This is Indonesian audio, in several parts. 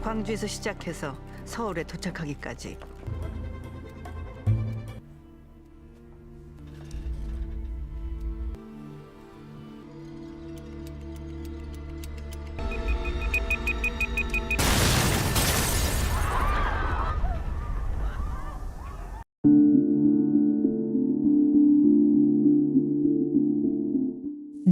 광주에서 시작해서 서울에 도착하기까지.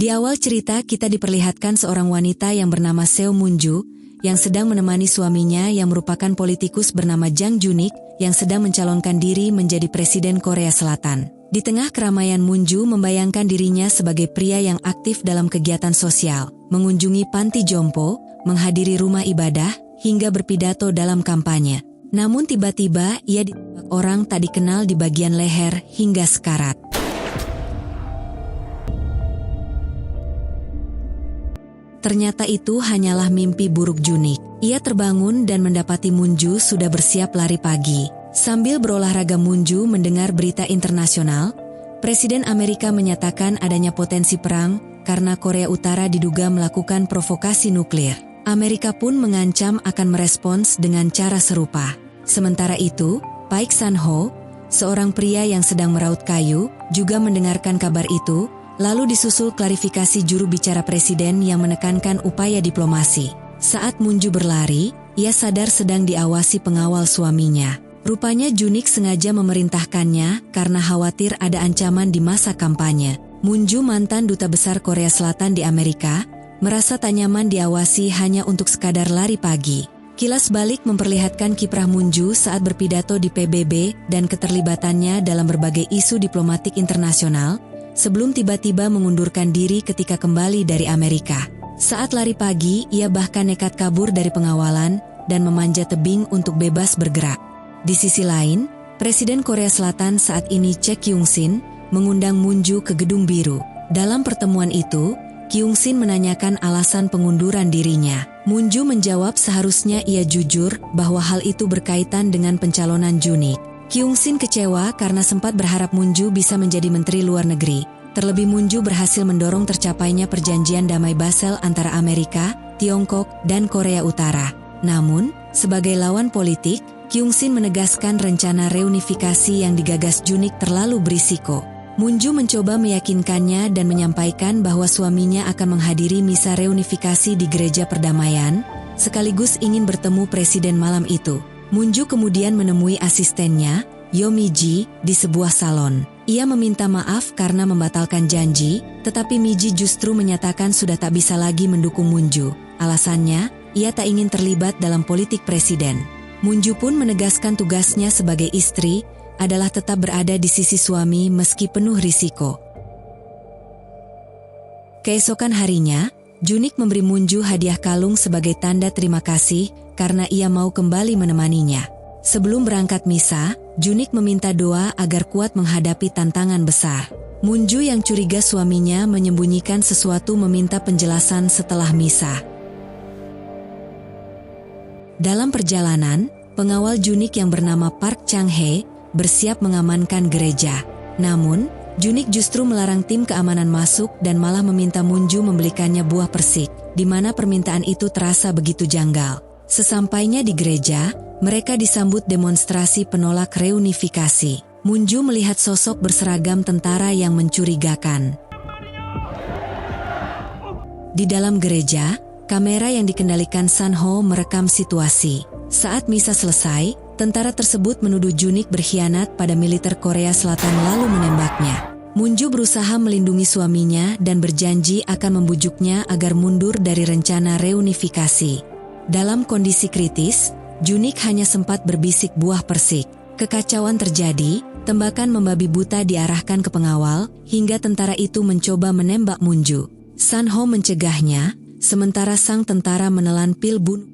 Di awal cerita kita diperlihatkan seorang wanita yang bernama Seo Moon-ju yang sedang menemani suaminya yang merupakan politikus bernama Jang Junik yang sedang mencalonkan diri menjadi Presiden Korea Selatan. Di tengah keramaian, Moon-ju membayangkan dirinya sebagai pria yang aktif dalam kegiatan sosial, mengunjungi panti jompo, menghadiri rumah ibadah, hingga berpidato dalam kampanye. Namun tiba-tiba ia ditembak orang tak dikenal di bagian leher hingga sekarat. Ternyata itu hanyalah mimpi buruk Junik. Ia terbangun dan mendapati Moon-ju sudah bersiap lari pagi. Sambil berolahraga, Moon-ju mendengar berita internasional. Presiden Amerika menyatakan adanya potensi perang karena Korea Utara diduga melakukan provokasi nuklir. Amerika pun mengancam akan merespons dengan cara serupa. Sementara itu, Paik San-ho, seorang pria yang sedang meraut kayu, juga mendengarkan kabar itu. Lalu disusul klarifikasi juru bicara presiden yang menekankan upaya diplomasi. Saat Moon-ju berlari, ia sadar sedang diawasi pengawal suaminya. Rupanya Junik sengaja memerintahkannya karena khawatir ada ancaman di masa kampanye. Moon-ju, mantan duta besar Korea Selatan di Amerika, merasa tak nyaman diawasi hanya untuk sekadar lari pagi. Kilas balik memperlihatkan kiprah Moon-ju saat berpidato di PBB dan keterlibatannya dalam berbagai isu diplomatik internasional, sebelum tiba-tiba mengundurkan diri ketika kembali dari Amerika. Saat lari pagi, ia bahkan nekat kabur dari pengawalan dan memanjat tebing untuk bebas bergerak. Di sisi lain, Presiden Korea Selatan saat ini Chae Kyung-sin mengundang Moon-ju ke Gedung Biru. Dalam pertemuan itu, Kyung-sin menanyakan alasan pengunduran dirinya. Moon-ju menjawab seharusnya ia jujur bahwa hal itu berkaitan dengan pencalonan Junik. Kyung-sin kecewa karena sempat berharap Moon-ju bisa menjadi Menteri Luar Negeri. Terlebih Moon-ju berhasil mendorong tercapainya perjanjian damai Basel antara Amerika, Tiongkok, dan Korea Utara. Namun, sebagai lawan politik, Kyung-sin menegaskan rencana reunifikasi yang digagas Junik terlalu berisiko. Moon-ju mencoba meyakinkannya dan menyampaikan bahwa suaminya akan menghadiri misa reunifikasi di Gereja Perdamaian, sekaligus ingin bertemu presiden malam itu. Moon-ju kemudian menemui asistennya, Yo Mi-ji, di sebuah salon. Ia meminta maaf karena membatalkan janji, tetapi Mi-ji justru menyatakan sudah tak bisa lagi mendukung Moon-ju. Alasannya, ia tak ingin terlibat dalam politik presiden. Moon-ju pun menegaskan tugasnya sebagai istri adalah tetap berada di sisi suami meski penuh risiko. Keesokan harinya, Junik memberi Moon-ju hadiah kalung sebagai tanda terima kasih karena ia mau kembali menemaninya. Sebelum berangkat misa, Junik meminta doa agar kuat menghadapi tantangan besar. Moon-ju yang curiga suaminya menyembunyikan sesuatu meminta penjelasan setelah misa. Dalam perjalanan, pengawal Junik yang bernama Park Chang-hye bersiap mengamankan gereja. Namun, Junik justru melarang tim keamanan masuk dan malah meminta Moon-ju membelikannya buah persik, di mana permintaan itu terasa begitu janggal. Sesampainya di gereja, mereka disambut demonstrasi penolak reunifikasi. Moon-ju melihat sosok berseragam tentara yang mencurigakan. Di dalam gereja, kamera yang dikendalikan San-ho merekam situasi. Saat misa selesai, tentara tersebut menuduh Junik berkhianat pada militer Korea Selatan lalu menembaknya. Moon-ju berusaha melindungi suaminya dan berjanji akan membujuknya agar mundur dari rencana reunifikasi. Dalam kondisi kritis, Junik hanya sempat berbisik buah persik. Kekacauan terjadi, tembakan membabi buta diarahkan ke pengawal, hingga tentara itu mencoba menembak Moon-ju. San-ho mencegahnya, sementara sang tentara menelan pil bunuh.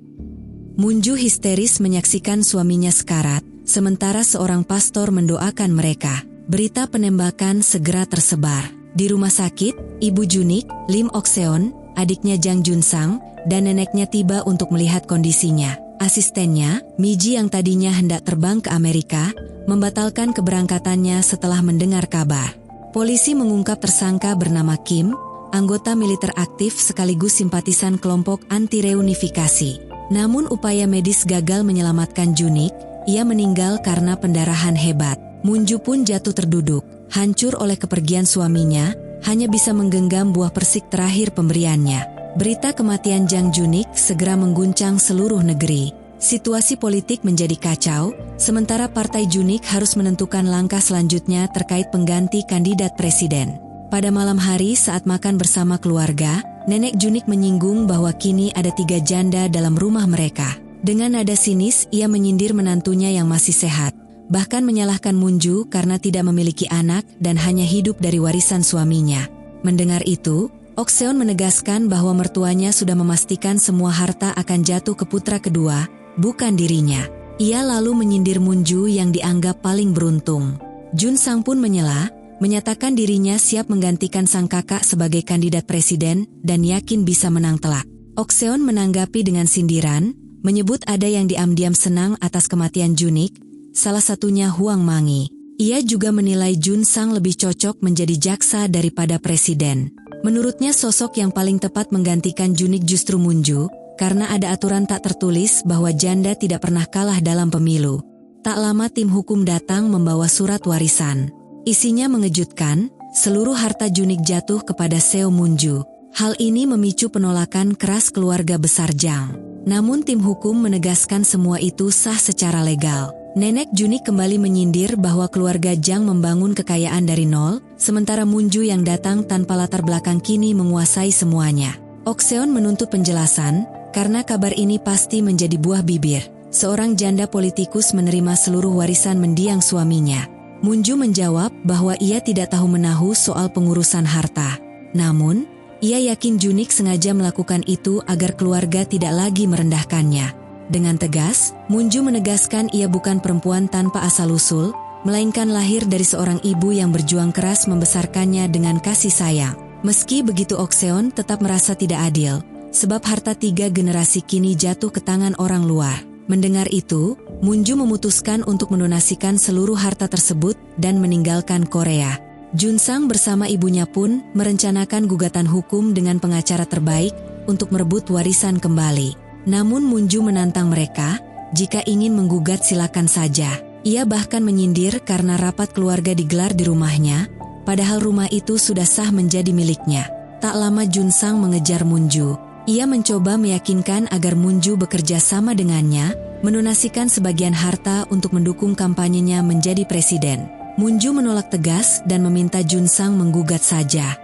Moon-ju histeris menyaksikan suaminya sekarat, sementara seorang pastor mendoakan mereka. Berita penembakan segera tersebar. Di rumah sakit, ibu Junik, Lim Ok-seon, adiknya Jang Jun-sang, dan neneknya tiba untuk melihat kondisinya. Asistennya, Mi-ji yang tadinya hendak terbang ke Amerika, membatalkan keberangkatannya setelah mendengar kabar. Polisi mengungkap tersangka bernama Kim, anggota militer aktif sekaligus simpatisan kelompok anti-reunifikasi. Namun upaya medis gagal menyelamatkan Junik, ia meninggal karena pendarahan hebat. Munju pun jatuh terduduk, hancur oleh kepergian suaminya, hanya bisa menggenggam buah persik terakhir pemberiannya. Berita kematian Jang Junik segera mengguncang seluruh negeri. Situasi politik menjadi kacau, sementara Partai Junik harus menentukan langkah selanjutnya terkait pengganti kandidat presiden. Pada malam hari saat makan bersama keluarga, Nenek Junik menyinggung bahwa kini ada 3 janda dalam rumah mereka. Dengan nada sinis, ia menyindir menantunya yang masih sehat, bahkan menyalahkan Munju karena tidak memiliki anak dan hanya hidup dari warisan suaminya. Mendengar itu, Ok Seon menegaskan bahwa mertuanya sudah memastikan semua harta akan jatuh ke putra kedua, bukan dirinya. Ia lalu menyindir Munju yang dianggap paling beruntung. Jun Sang pun menyela, menyatakan dirinya siap menggantikan sang kakak sebagai kandidat presiden dan yakin bisa menang telak. Ok Seon menanggapi dengan sindiran, menyebut ada yang diam-diam senang atas kematian Junik, salah satunya Huang Mangi. Ia juga menilai Jun Sang lebih cocok menjadi jaksa daripada presiden. Menurutnya sosok yang paling tepat menggantikan Junik justru Munju, karena ada aturan tak tertulis bahwa janda tidak pernah kalah dalam pemilu. Tak lama tim hukum datang membawa surat warisan. Isinya mengejutkan, seluruh harta Junik jatuh kepada Seo Munju. Hal ini memicu penolakan keras keluarga besar Jang. Namun tim hukum menegaskan semua itu sah secara legal. Nenek Junik kembali menyindir bahwa keluarga Jang membangun kekayaan dari nol, sementara Munju yang datang tanpa latar belakang kini menguasai semuanya. Ok Seon menuntut penjelasan, karena kabar ini pasti menjadi buah bibir. Seorang janda politikus menerima seluruh warisan mendiang suaminya. Munju menjawab bahwa ia tidak tahu menahu soal pengurusan harta. Namun, ia yakin Junik sengaja melakukan itu agar keluarga tidak lagi merendahkannya. Dengan tegas, Munju menegaskan ia bukan perempuan tanpa asal-usul, melainkan lahir dari seorang ibu yang berjuang keras membesarkannya dengan kasih sayang. Meski begitu, Ok Seon tetap merasa tidak adil, sebab harta 3 generasi kini jatuh ke tangan orang luar. Mendengar itu, Munju memutuskan untuk mendonasikan seluruh harta tersebut dan meninggalkan Korea. Jun Sang bersama ibunya pun merencanakan gugatan hukum dengan pengacara terbaik untuk merebut warisan kembali. Namun Munju menantang mereka, jika ingin menggugat silakan saja. Ia bahkan menyindir karena rapat keluarga digelar di rumahnya, padahal rumah itu sudah sah menjadi miliknya. Tak lama Jun Sang mengejar Munju. Ia mencoba meyakinkan agar Munju bekerja sama dengannya, mendonasikan sebagian harta untuk mendukung kampanyenya menjadi presiden. Munju menolak tegas dan meminta Jun Sang menggugat saja.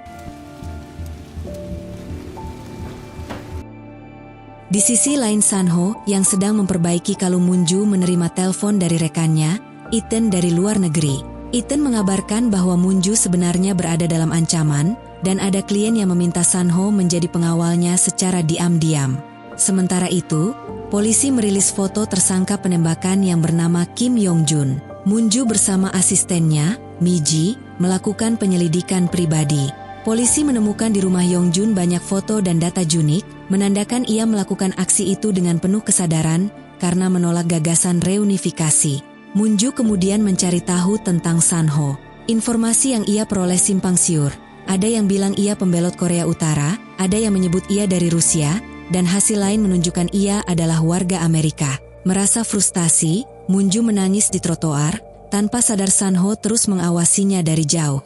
Di sisi lain Sanho yang sedang memperbaiki kalung Munju menerima telepon dari rekannya, Iten dari luar negeri. Iten mengabarkan bahwa Munju sebenarnya berada dalam ancaman, dan ada klien yang meminta Sanho menjadi pengawalnya secara diam-diam. Sementara itu, polisi merilis foto tersangka penembakan yang bernama Kim Yong Jun. Munju bersama asistennya, Miji, melakukan penyelidikan pribadi. Polisi menemukan di rumah Yong Jun banyak foto dan data Junik, menandakan ia melakukan aksi itu dengan penuh kesadaran karena menolak gagasan reunifikasi. Munju kemudian mencari tahu tentang Sanho. Informasi yang ia peroleh simpang siur. Ada yang bilang ia pembelot Korea Utara, ada yang menyebut ia dari Rusia, dan hasil lain menunjukkan ia adalah warga Amerika. Merasa frustasi, Munju menangis di trotoar, tanpa sadar Sanho terus mengawasinya dari jauh.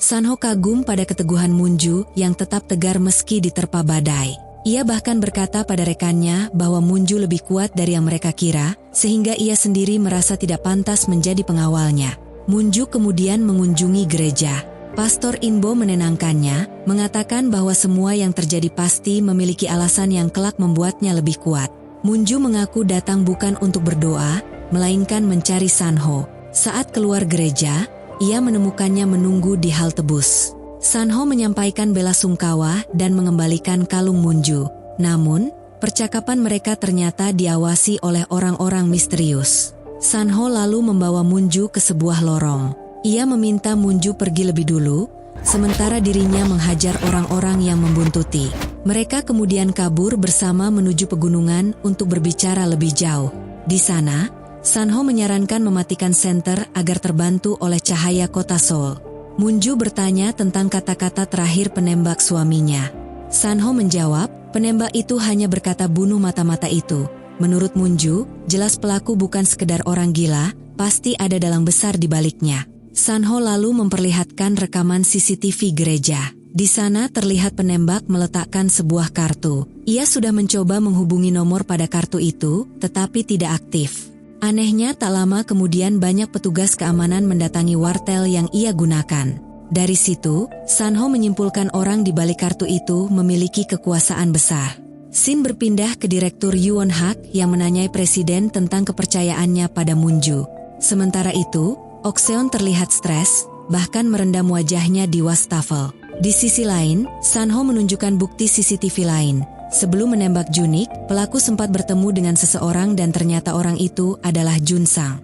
Sanho kagum pada keteguhan Munju yang tetap tegar meski diterpa badai. Ia bahkan berkata pada rekannya bahwa Munju lebih kuat dari yang mereka kira, sehingga ia sendiri merasa tidak pantas menjadi pengawalnya. Munju kemudian mengunjungi gereja. Pastor Inbo menenangkannya, mengatakan bahwa semua yang terjadi pasti memiliki alasan yang kelak membuatnya lebih kuat. Munju mengaku datang bukan untuk berdoa, melainkan mencari Sanho. Saat keluar gereja, ia menemukannya menunggu di halte bus. Sanho menyampaikan bela sungkawa dan mengembalikan kalung Munju. Namun, percakapan mereka ternyata diawasi oleh orang-orang misterius. Sanho lalu membawa Munju ke sebuah lorong. Ia meminta Munju pergi lebih dulu, sementara dirinya menghajar orang-orang yang membuntuti. Mereka kemudian kabur bersama menuju pegunungan untuk berbicara lebih jauh. Di sana, Sanho menyarankan mematikan senter agar terbantu oleh cahaya kota Seoul. Munju bertanya tentang kata-kata terakhir penembak suaminya. Sanho menjawab, penembak itu hanya berkata bunuh mata-mata itu. Menurut Munju, jelas pelaku bukan sekedar orang gila, pasti ada dalang besar di baliknya. Sanho lalu memperlihatkan rekaman CCTV gereja. Di sana terlihat penembak meletakkan sebuah kartu. Ia sudah mencoba menghubungi nomor pada kartu itu, tetapi tidak aktif. Anehnya tak lama kemudian banyak petugas keamanan mendatangi wartel yang ia gunakan. Dari situ, Sanho menyimpulkan orang di balik kartu itu memiliki kekuasaan besar. Scene berpindah ke Direktur Yuon Hak yang menanyai Presiden tentang kepercayaannya pada Munju. Sementara itu, Okseon terlihat stres, bahkan merendam wajahnya di wastafel. Di sisi lain, Sanho menunjukkan bukti CCTV lain. Sebelum menembak Junik, pelaku sempat bertemu dengan seseorang dan ternyata orang itu adalah Junsang.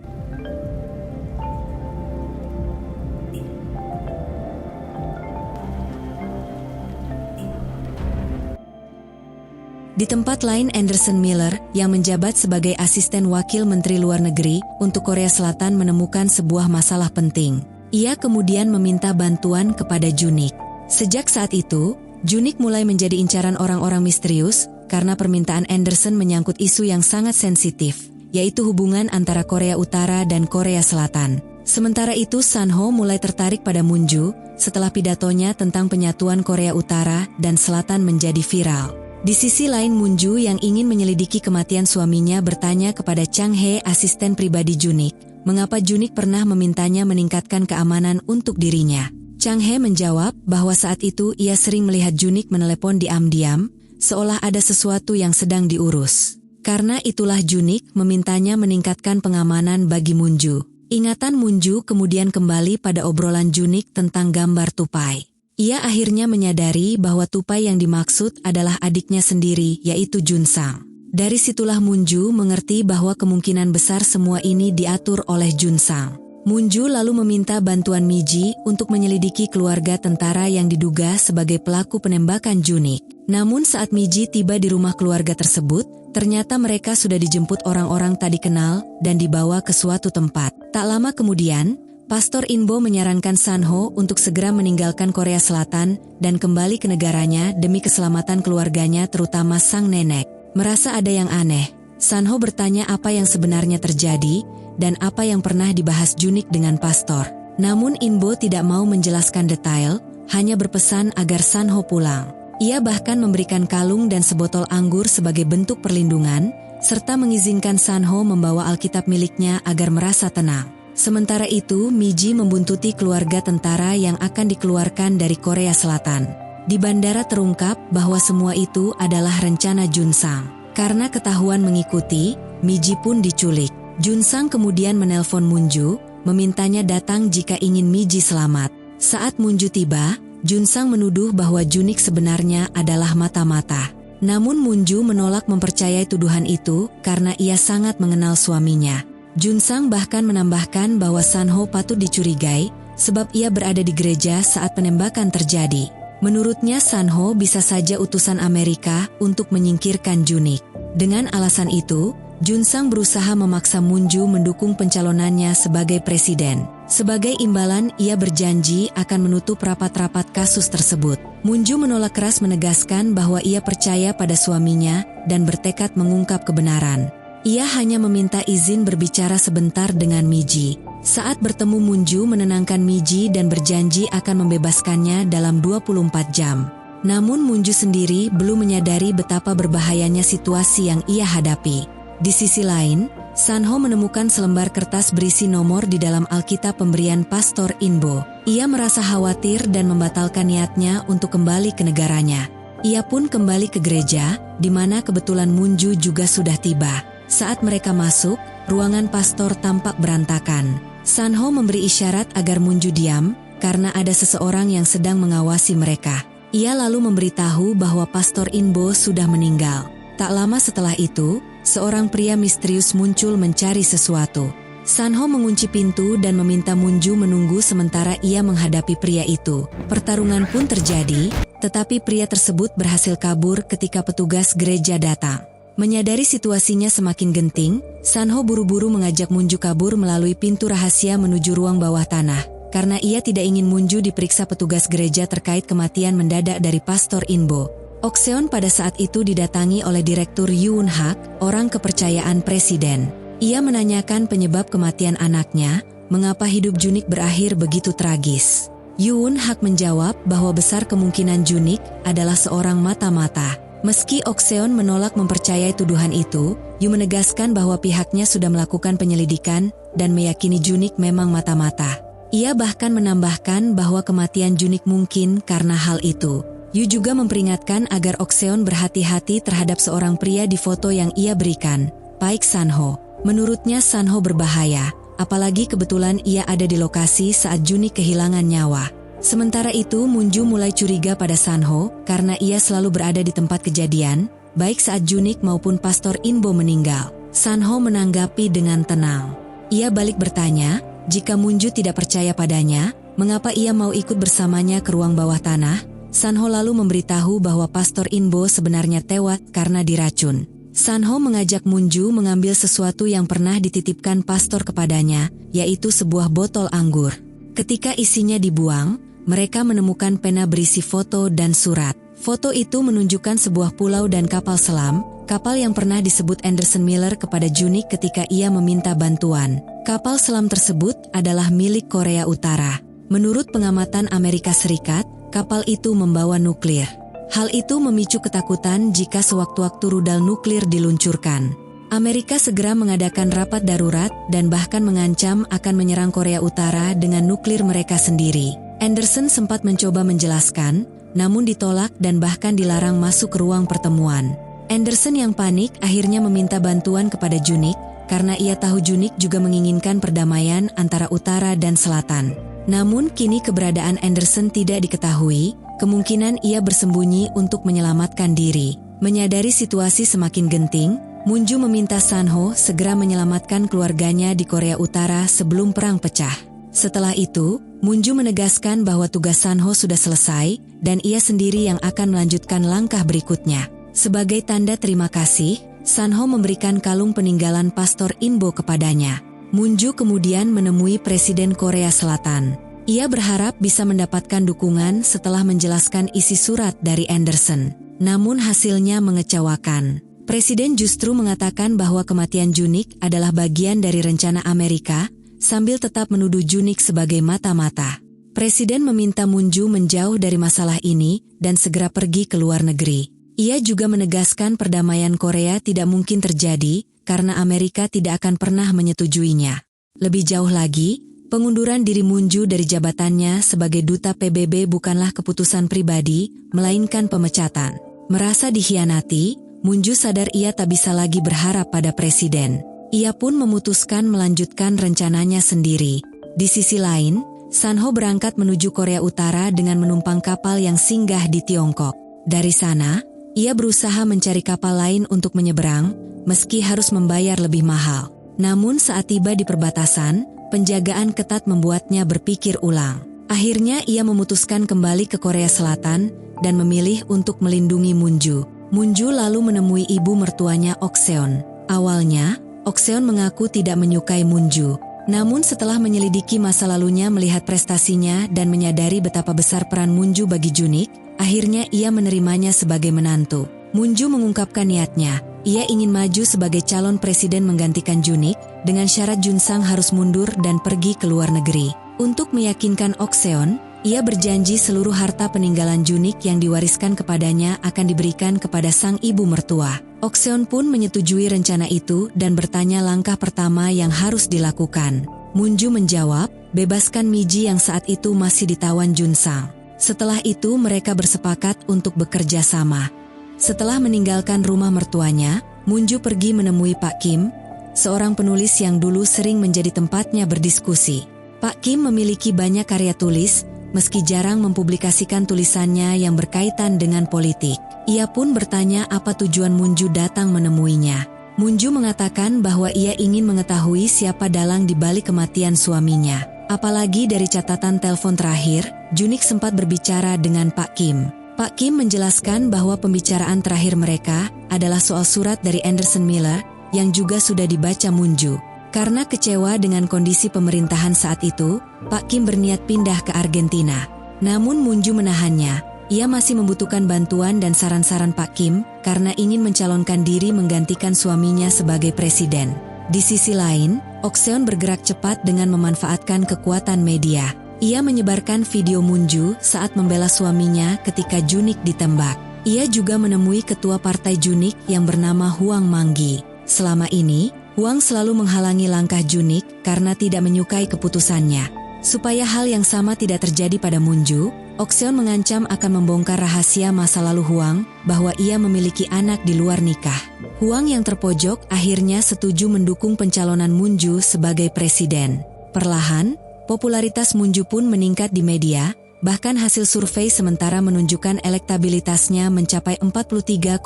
Di tempat lain, Anderson Miller, yang menjabat sebagai asisten wakil Menteri Luar Negeri untuk Korea Selatan, menemukan sebuah masalah penting. Ia kemudian meminta bantuan kepada Junik. Sejak saat itu, Junik mulai menjadi incaran orang-orang misterius karena permintaan Anderson menyangkut isu yang sangat sensitif, yaitu hubungan antara Korea Utara dan Korea Selatan. Sementara itu, Sanho mulai tertarik pada Munju setelah pidatonya tentang penyatuan Korea Utara dan Selatan menjadi viral. Di sisi lain, Munju yang ingin menyelidiki kematian suaminya bertanya kepada Chang Hye, asisten pribadi Junik, mengapa Junik pernah memintanya meningkatkan keamanan untuk dirinya. Chang Hye menjawab bahwa saat itu ia sering melihat Junik menelepon diam-diam, seolah ada sesuatu yang sedang diurus. Karena itulah Junik memintanya meningkatkan pengamanan bagi Munju. Ingatan Munju kemudian kembali pada obrolan Junik tentang gambar tupai. Ia akhirnya menyadari bahwa tupai yang dimaksud adalah adiknya sendiri, yaitu Junsang. Dari situlah Munju mengerti bahwa kemungkinan besar semua ini diatur oleh Junsang. Munju lalu meminta bantuan Miji untuk menyelidiki keluarga tentara yang diduga sebagai pelaku penembakan Junik. Namun saat Miji tiba di rumah keluarga tersebut, ternyata mereka sudah dijemput orang-orang tak dikenal dan dibawa ke suatu tempat. Tak lama kemudian, Pastor Inbo menyarankan Sanho untuk segera meninggalkan Korea Selatan dan kembali ke negaranya demi keselamatan keluarganya, terutama sang nenek. Merasa ada yang aneh, Sanho bertanya apa yang sebenarnya terjadi dan apa yang pernah dibahas Junik dengan pastor. Namun Inbo tidak mau menjelaskan detail, hanya berpesan agar Sanho pulang. Ia bahkan memberikan kalung dan sebotol anggur sebagai bentuk perlindungan, serta mengizinkan Sanho membawa Alkitab miliknya agar merasa tenang. Sementara itu, Miji membuntuti keluarga tentara yang akan dikeluarkan dari Korea Selatan. Di bandara terungkap bahwa semua itu adalah rencana Junsang. Karena ketahuan mengikuti, Miji pun diculik. Junsang kemudian menelpon Munju, memintanya datang jika ingin Miji selamat. Saat Munju tiba, Junsang menuduh bahwa Junik sebenarnya adalah mata-mata. Namun Munju menolak mempercayai tuduhan itu karena ia sangat mengenal suaminya. Junsang bahkan menambahkan bahwa Sanho patut dicurigai sebab ia berada di gereja saat penembakan terjadi. Menurutnya Sanho bisa saja utusan Amerika untuk menyingkirkan Junik. Dengan alasan itu, Junsang berusaha memaksa Munju mendukung pencalonannya sebagai presiden. Sebagai imbalan, ia berjanji akan menutup rapat-rapat kasus tersebut. Munju menolak keras, menegaskan bahwa ia percaya pada suaminya dan bertekad mengungkap kebenaran. Ia hanya meminta izin berbicara sebentar dengan Miji. Saat bertemu, Munju menenangkan Miji dan berjanji akan membebaskannya dalam 24 jam. Namun Munju sendiri belum menyadari betapa berbahayanya situasi yang ia hadapi. Di sisi lain, Sanho menemukan selembar kertas berisi nomor di dalam Alkitab pemberian Pastor Inbo. Ia merasa khawatir dan membatalkan niatnya untuk kembali ke negaranya. Ia pun kembali ke gereja, di mana kebetulan Munju juga sudah tiba. Saat mereka masuk, ruangan pastor tampak berantakan. Sanho memberi isyarat agar Munju diam, karena ada seseorang yang sedang mengawasi mereka. Ia lalu memberitahu bahwa Pastor Inbo sudah meninggal. Tak lama setelah itu, seorang pria misterius muncul mencari sesuatu. Sanho mengunci pintu dan meminta Munju menunggu sementara ia menghadapi pria itu. Pertarungan pun terjadi, tetapi pria tersebut berhasil kabur ketika petugas gereja datang. Menyadari situasinya semakin genting, Sanho buru-buru mengajak Munju kabur melalui pintu rahasia menuju ruang bawah tanah, karena ia tidak ingin Munju diperiksa petugas gereja terkait kematian mendadak dari Pastor Inbo. Okseon pada saat itu didatangi oleh Direktur Yoon Hak, orang kepercayaan Presiden. Ia menanyakan penyebab kematian anaknya, mengapa hidup Junik berakhir begitu tragis. Yoon Hak menjawab bahwa besar kemungkinan Junik adalah seorang mata-mata. Meski Okseon menolak mempercayai tuduhan itu, Yu menegaskan bahwa pihaknya sudah melakukan penyelidikan dan meyakini Junik memang mata-mata. Ia bahkan menambahkan bahwa kematian Junik mungkin karena hal itu. Yu juga memperingatkan agar Okseon berhati-hati terhadap seorang pria di foto yang ia berikan, Paik Sanho. Menurutnya Sanho berbahaya, apalagi kebetulan ia ada di lokasi saat Junik kehilangan nyawa. Sementara itu Munju mulai curiga pada Sanho karena ia selalu berada di tempat kejadian, baik saat Junik maupun Pastor Inbo meninggal. Sanho menanggapi dengan tenang. Ia balik bertanya, jika Munju tidak percaya padanya, mengapa ia mau ikut bersamanya ke ruang bawah tanah? Sanho lalu memberitahu bahwa Pastor Inbo sebenarnya tewas karena diracun. Sanho mengajak Munju mengambil sesuatu yang pernah dititipkan pastor kepadanya, yaitu sebuah botol anggur. Ketika isinya dibuang, mereka menemukan pena berisi foto dan surat. Foto itu menunjukkan sebuah pulau dan kapal selam, kapal yang pernah disebut Anderson Miller kepada Junik ketika ia meminta bantuan. Kapal selam tersebut adalah milik Korea Utara. Menurut pengamatan Amerika Serikat, kapal itu membawa nuklir. Hal itu memicu ketakutan jika sewaktu-waktu rudal nuklir diluncurkan. Amerika segera mengadakan rapat darurat dan bahkan mengancam akan menyerang Korea Utara dengan nuklir mereka sendiri. Anderson sempat mencoba menjelaskan, namun ditolak dan bahkan dilarang masuk ke ruang pertemuan. Anderson yang panik akhirnya meminta bantuan kepada Junik, karena ia tahu Junik juga menginginkan perdamaian antara utara dan selatan. Namun kini keberadaan Anderson tidak diketahui, kemungkinan ia bersembunyi untuk menyelamatkan diri. Menyadari situasi semakin genting, Munju meminta Sanho segera menyelamatkan keluarganya di Korea Utara sebelum perang pecah. Setelah itu, Munju menegaskan bahwa tugas Sanho sudah selesai dan ia sendiri yang akan melanjutkan langkah berikutnya. Sebagai tanda terima kasih, Sanho memberikan kalung peninggalan Pastor Inbo kepadanya. Munju kemudian menemui Presiden Korea Selatan. Ia berharap bisa mendapatkan dukungan setelah menjelaskan isi surat dari Anderson. Namun hasilnya mengecewakan. Presiden justru mengatakan bahwa kematian Junik adalah bagian dari rencana Amerika, sambil tetap menuduh Junik sebagai mata-mata. Presiden meminta Munju menjauh dari masalah ini dan segera pergi ke luar negeri. Ia juga menegaskan perdamaian Korea tidak mungkin terjadi karena Amerika tidak akan pernah menyetujuinya. Lebih jauh lagi, pengunduran diri Munju dari jabatannya sebagai duta PBB bukanlah keputusan pribadi, melainkan pemecatan. Merasa dikhianati, Munju sadar ia tak bisa lagi berharap pada presiden. Ia pun memutuskan melanjutkan rencananya sendiri. Di sisi lain, Sanho berangkat menuju Korea Utara dengan menumpang kapal yang singgah di Tiongkok. Dari sana, ia berusaha mencari kapal lain untuk menyeberang, meski harus membayar lebih mahal. Namun saat tiba di perbatasan, penjagaan ketat membuatnya berpikir ulang. Akhirnya ia memutuskan kembali ke Korea Selatan dan memilih untuk melindungi Munju. Munju lalu menemui ibu mertuanya Okseon. Awalnya, Okseon mengaku tidak menyukai Munju. Namun setelah menyelidiki masa lalunya melihat prestasinya dan menyadari betapa besar peran Munju bagi Junik, akhirnya ia menerimanya sebagai menantu. Munju mengungkapkan niatnya, ia ingin maju sebagai calon presiden menggantikan Junik, dengan syarat Junsang harus mundur dan pergi ke luar negeri. Untuk meyakinkan Okseon, ia berjanji seluruh harta peninggalan Junik yang diwariskan kepadanya akan diberikan kepada sang ibu mertua. Okseon pun menyetujui rencana itu dan bertanya langkah pertama yang harus dilakukan. Munju menjawab, bebaskan Miji yang saat itu masih ditawan Junsang. Setelah itu mereka bersepakat untuk bekerja sama. Setelah meninggalkan rumah mertuanya, Munju pergi menemui Pak Kim, seorang penulis yang dulu sering menjadi tempatnya berdiskusi. Pak Kim memiliki banyak karya tulis, meski jarang mempublikasikan tulisannya yang berkaitan dengan politik. Ia pun bertanya apa tujuan Munju datang menemuinya. Munju mengatakan bahwa ia ingin mengetahui siapa dalang di balik kematian suaminya. Apalagi dari catatan telepon terakhir, Junik sempat berbicara dengan Pak Kim. Pak Kim menjelaskan bahwa pembicaraan terakhir mereka adalah soal surat dari Anderson Miller yang juga sudah dibaca Munju. Karena kecewa dengan kondisi pemerintahan saat itu, Pak Kim berniat pindah ke Argentina. Namun Munju menahannya. Ia masih membutuhkan bantuan dan saran-saran Pak Kim karena ingin mencalonkan diri menggantikan suaminya sebagai presiden. Di sisi lain, Ok Seon bergerak cepat dengan memanfaatkan kekuatan media. Ia menyebarkan video Moon Ju saat membela suaminya ketika Junik ditembak. Ia juga menemui ketua partai Junik yang bernama Huang Manggi. Selama ini, Huang selalu menghalangi langkah Junik karena tidak menyukai keputusannya. Supaya hal yang sama tidak terjadi pada Moon Ju, Ok Seon mengancam akan membongkar rahasia masa lalu Huang bahwa ia memiliki anak di luar nikah. Huang yang terpojok akhirnya setuju mendukung pencalonan Moon Ju sebagai presiden. Perlahan, popularitas Moon Ju pun meningkat di media. Bahkan hasil survei sementara menunjukkan elektabilitasnya mencapai 43,5%.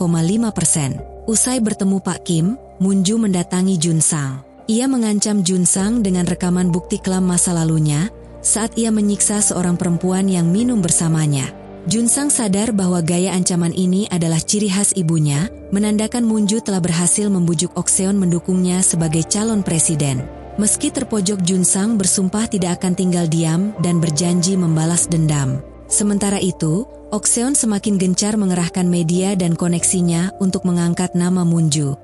Usai bertemu Pak Kim, Moon Ju mendatangi Jun Sang. Ia mengancam Jun Sang dengan rekaman bukti kelam masa lalunya saat ia menyiksa seorang perempuan yang minum bersamanya. Jun Sang sadar bahwa gaya ancaman ini adalah ciri khas ibunya, menandakan Moon Ju telah berhasil membujuk Ok Seon mendukungnya sebagai calon presiden. Meski terpojok, Jun Sang bersumpah tidak akan tinggal diam dan berjanji membalas dendam. Sementara itu, Ok Seon semakin gencar mengerahkan media dan koneksinya untuk mengangkat nama Moon Ju.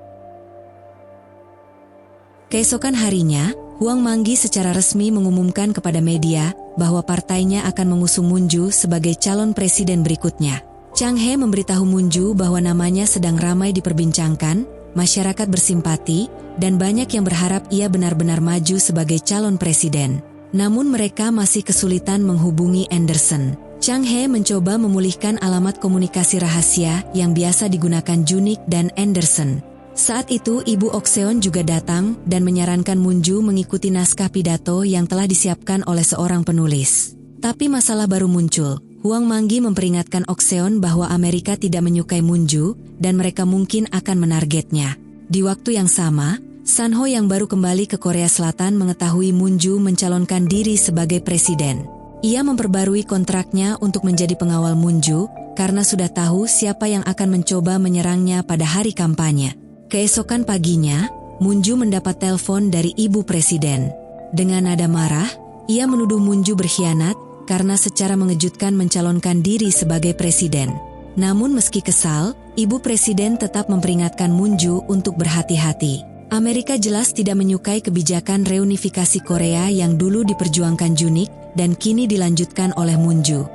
Keesokan harinya, Huang Manggi secara resmi mengumumkan kepada media bahwa partainya akan mengusung Moon Ju sebagai calon presiden berikutnya. Chang He memberitahu Moon Ju bahwa namanya sedang ramai diperbincangkan, masyarakat bersimpati, dan banyak yang berharap ia benar-benar maju sebagai calon presiden. Namun mereka masih kesulitan menghubungi Anderson. Chang He mencoba memulihkan alamat komunikasi rahasia yang biasa digunakan Junik dan Anderson. Saat itu Ibu Ok Seon juga datang dan menyarankan Moon Ju mengikuti naskah pidato yang telah disiapkan oleh seorang penulis. Tapi masalah baru muncul. Huang Manggi memperingatkan Ok Seon bahwa Amerika tidak menyukai Moon Ju dan mereka mungkin akan menargetnya. Di waktu yang sama, San Ho yang baru kembali ke Korea Selatan mengetahui Moon Ju mencalonkan diri sebagai presiden. Ia memperbarui kontraknya untuk menjadi pengawal Moon Ju karena sudah tahu siapa yang akan mencoba menyerangnya pada hari kampanye. Keesokan paginya, Moon Ju mendapat telepon dari ibu presiden. Dengan nada marah, ia menuduh Moon Ju berkhianat karena secara mengejutkan mencalonkan diri sebagai presiden. Namun meski kesal, ibu presiden tetap memperingatkan Moon Ju untuk berhati-hati. Amerika jelas tidak menyukai kebijakan reunifikasi Korea yang dulu diperjuangkan Junik dan kini dilanjutkan oleh Moon Ju.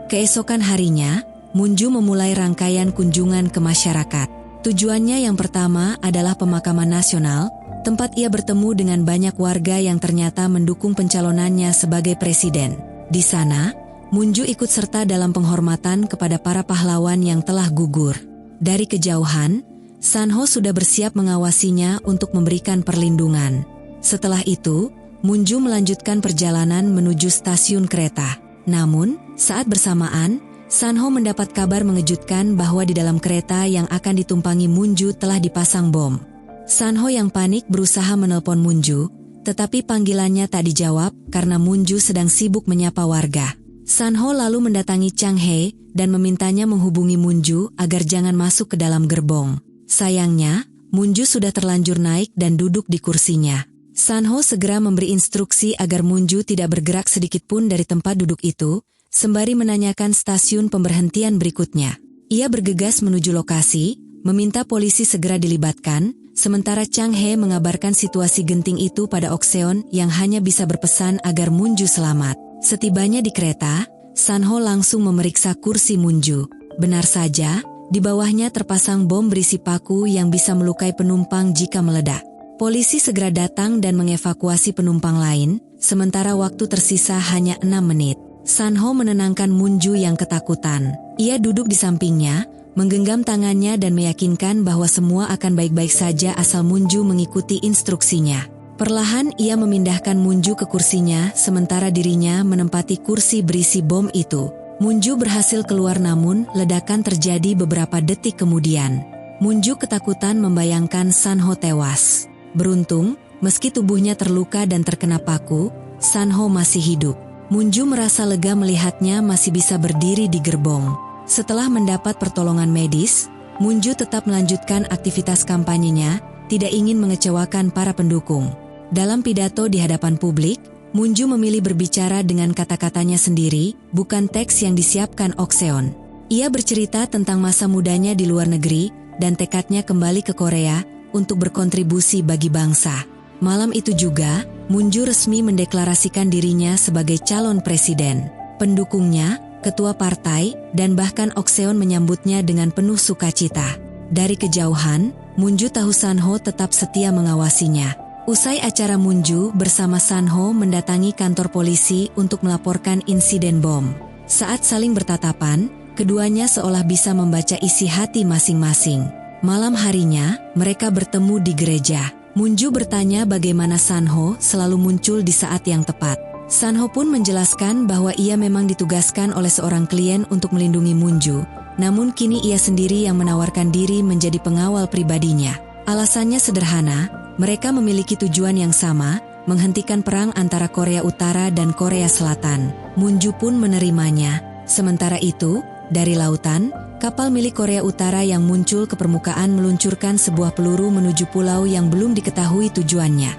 Keesokan harinya, Moon Ju memulai rangkaian kunjungan ke masyarakat. Tujuannya yang pertama adalah pemakaman nasional, tempat ia bertemu dengan banyak warga yang ternyata mendukung pencalonannya sebagai presiden. Di sana, Moon Ju ikut serta dalam penghormatan kepada para pahlawan yang telah gugur. Dari kejauhan, San Ho sudah bersiap mengawasinya untuk memberikan perlindungan. Setelah itu, Moon Ju melanjutkan perjalanan menuju stasiun kereta. Namun, saat bersamaan, San Ho mendapat kabar mengejutkan bahwa di dalam kereta yang akan ditumpangi Moon Ju telah dipasang bom. San Ho yang panik berusaha menelpon Moon Ju, tetapi panggilannya tak dijawab karena Moon Ju sedang sibuk menyapa warga. San Ho lalu mendatangi Chang He dan memintanya menghubungi Moon Ju agar jangan masuk ke dalam gerbong. Sayangnya, Moon Ju sudah terlanjur naik dan duduk di kursinya. San Ho segera memberi instruksi agar Moon Ju tidak bergerak sedikitpun dari tempat duduk itu, sembari menanyakan stasiun pemberhentian berikutnya. Ia bergegas menuju lokasi, meminta polisi segera dilibatkan, sementara Chang He mengabarkan situasi genting itu pada Ok Seon yang hanya bisa berpesan agar Moon Ju selamat. Setibanya di kereta, San Ho langsung memeriksa kursi Moon Ju. Benar saja, di bawahnya terpasang bom berisi paku yang bisa melukai penumpang jika meledak. Polisi segera datang dan mengevakuasi penumpang lain, sementara waktu tersisa hanya 6 menit. San Ho menenangkan Moon Ju yang ketakutan. Ia duduk di sampingnya, menggenggam tangannya dan meyakinkan bahwa semua akan baik-baik saja asal Moon Ju mengikuti instruksinya. Perlahan ia memindahkan Moon Ju ke kursinya, sementara dirinya menempati kursi berisi bom itu. Moon Ju berhasil keluar namun ledakan terjadi beberapa detik kemudian. Moon Ju ketakutan membayangkan San Ho tewas. Beruntung, meski tubuhnya terluka dan terkena paku, San Ho masih hidup. Moon Ju merasa lega melihatnya masih bisa berdiri di gerbong. Setelah mendapat pertolongan medis, Moon Ju tetap melanjutkan aktivitas kampanyenya, tidak ingin mengecewakan para pendukung. Dalam pidato di hadapan publik, Munju memilih berbicara dengan kata-katanya sendiri, bukan teks yang disiapkan Ok Seon. Ia bercerita tentang masa mudanya di luar negeri dan tekadnya kembali ke Korea untuk berkontribusi bagi bangsa. Malam itu juga, Munju resmi mendeklarasikan dirinya sebagai calon presiden. Pendukungnya, ketua partai, dan bahkan Ok Seon menyambutnya dengan penuh sukacita. Dari kejauhan, Munju tahu Sanho tetap setia mengawasinya. Usai acara, Munju bersama Sanho mendatangi kantor polisi untuk melaporkan insiden bom. Saat saling bertatapan, keduanya seolah bisa membaca isi hati masing-masing. Malam harinya, mereka bertemu di gereja. Munju bertanya bagaimana Sanho selalu muncul di saat yang tepat. Sanho pun menjelaskan bahwa ia memang ditugaskan oleh seorang klien untuk melindungi Munju, namun kini ia sendiri yang menawarkan diri menjadi pengawal pribadinya. Alasannya sederhana, mereka memiliki tujuan yang sama, menghentikan perang antara Korea Utara dan Korea Selatan. Munju pun menerimanya. Sementara itu, dari lautan, kapal milik Korea Utara yang muncul ke permukaan meluncurkan sebuah peluru menuju pulau yang belum diketahui tujuannya.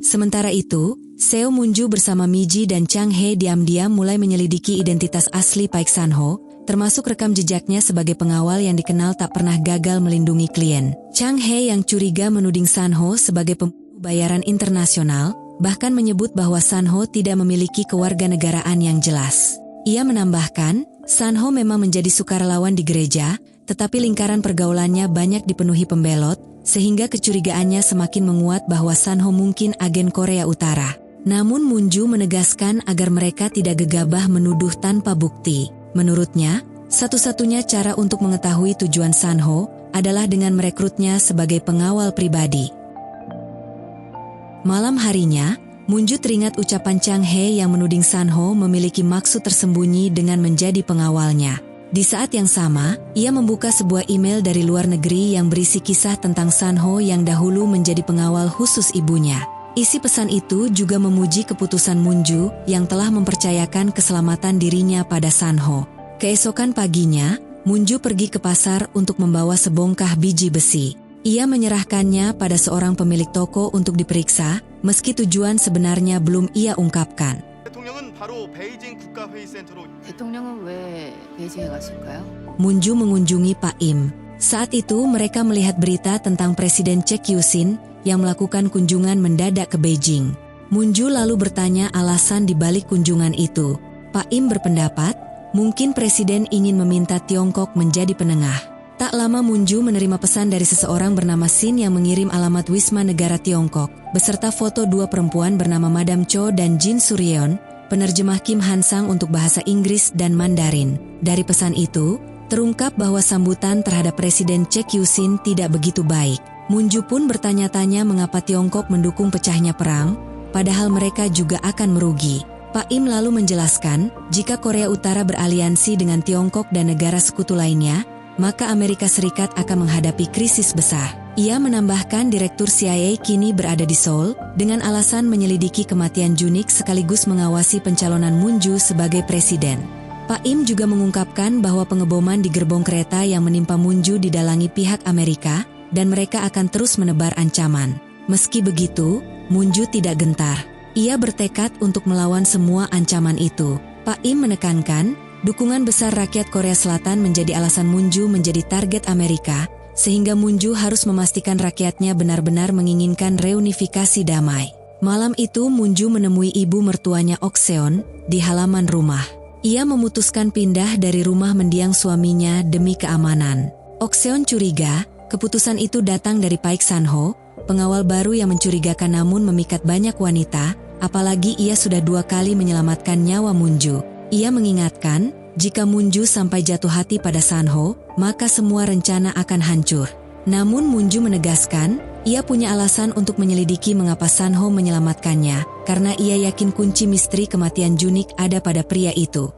Sementara itu, Seo Munju bersama Miji dan Chang Hae diam-diam mulai menyelidiki identitas asli Paik Sanho, termasuk rekam jejaknya sebagai pengawal yang dikenal tak pernah gagal melindungi klien. Chang Hae yang curiga menuding Sanho sebagai pembunuh bayaran internasional, bahkan menyebut bahwa Sanho tidak memiliki kewarganegaraan yang jelas. Ia menambahkan, Sanho memang menjadi sukarelawan di gereja, tetapi lingkaran pergaulannya banyak dipenuhi pembelot, sehingga kecurigaannya semakin menguat bahwa Sanho mungkin agen Korea Utara. Namun Munju menegaskan agar mereka tidak gegabah menuduh tanpa bukti. Menurutnya, satu-satunya cara untuk mengetahui tujuan Sanho adalah dengan merekrutnya sebagai pengawal pribadi. Malam harinya, Munju teringat ucapan Chang Hae yang menuding Sanho memiliki maksud tersembunyi dengan menjadi pengawalnya. Di saat yang sama, ia membuka sebuah email dari luar negeri yang berisi kisah tentang Sanho yang dahulu menjadi pengawal khusus ibunya. Isi pesan itu juga memuji keputusan Munju yang telah mempercayakan keselamatan dirinya pada Sanho. Keesokan paginya, Munju pergi ke pasar untuk membawa sebongkah biji besi. Ia menyerahkannya pada seorang pemilik toko untuk diperiksa, meski tujuan sebenarnya belum ia ungkapkan. 대통령은 왜 베이징에 갔을까요? Munju mengunjungi Pak Im. Saat itu mereka melihat berita tentang Presiden Chae Kyu-shin yang melakukan kunjungan mendadak ke Beijing. Munju lalu bertanya alasan dibalik kunjungan itu. Pak Im berpendapat, mungkin Presiden ingin meminta Tiongkok menjadi penengah. Tak lama Munju menerima pesan dari seseorang bernama Shin yang mengirim alamat Wisma Negara Tiongkok, beserta foto dua perempuan bernama Madam Cho dan Jin Suryeon, penerjemah Kim Han-sang untuk bahasa Inggris dan Mandarin. Dari pesan itu, terungkap bahwa sambutan terhadap Presiden Chae Kyu-shin tidak begitu baik. Munju pun bertanya-tanya mengapa Tiongkok mendukung pecahnya perang, padahal mereka juga akan merugi. Pak Im lalu menjelaskan, jika Korea Utara beraliansi dengan Tiongkok dan negara sekutu lainnya, maka Amerika Serikat akan menghadapi krisis besar. Ia menambahkan Direktur CIA kini berada di Seoul, dengan alasan menyelidiki kematian Junik sekaligus mengawasi pencalonan Munju sebagai presiden. Pak Im juga mengungkapkan bahwa pengeboman di gerbong kereta yang menimpa Munju didalangi pihak Amerika, dan mereka akan terus menebar ancaman. Meski begitu, Munju tidak gentar. Ia bertekad untuk melawan semua ancaman itu. Pak Im menekankan, dukungan besar rakyat Korea Selatan menjadi alasan Munju menjadi target Amerika, sehingga Munju harus memastikan rakyatnya benar-benar menginginkan reunifikasi damai. Malam itu Munju menemui ibu mertuanya Ok Seon di halaman rumah. Ia memutuskan pindah dari rumah mendiang suaminya demi keamanan. Ok Seon curiga, keputusan itu datang dari Paik Sanho, pengawal baru yang mencurigakan namun memikat banyak wanita, apalagi ia sudah 2 kali menyelamatkan nyawa Munju. Ia mengingatkan, jika Munju sampai jatuh hati pada Sanho, maka semua rencana akan hancur. Namun Munju menegaskan, ia punya alasan untuk menyelidiki mengapa Sanho menyelamatkannya, karena ia yakin kunci misteri kematian Junik ada pada pria itu.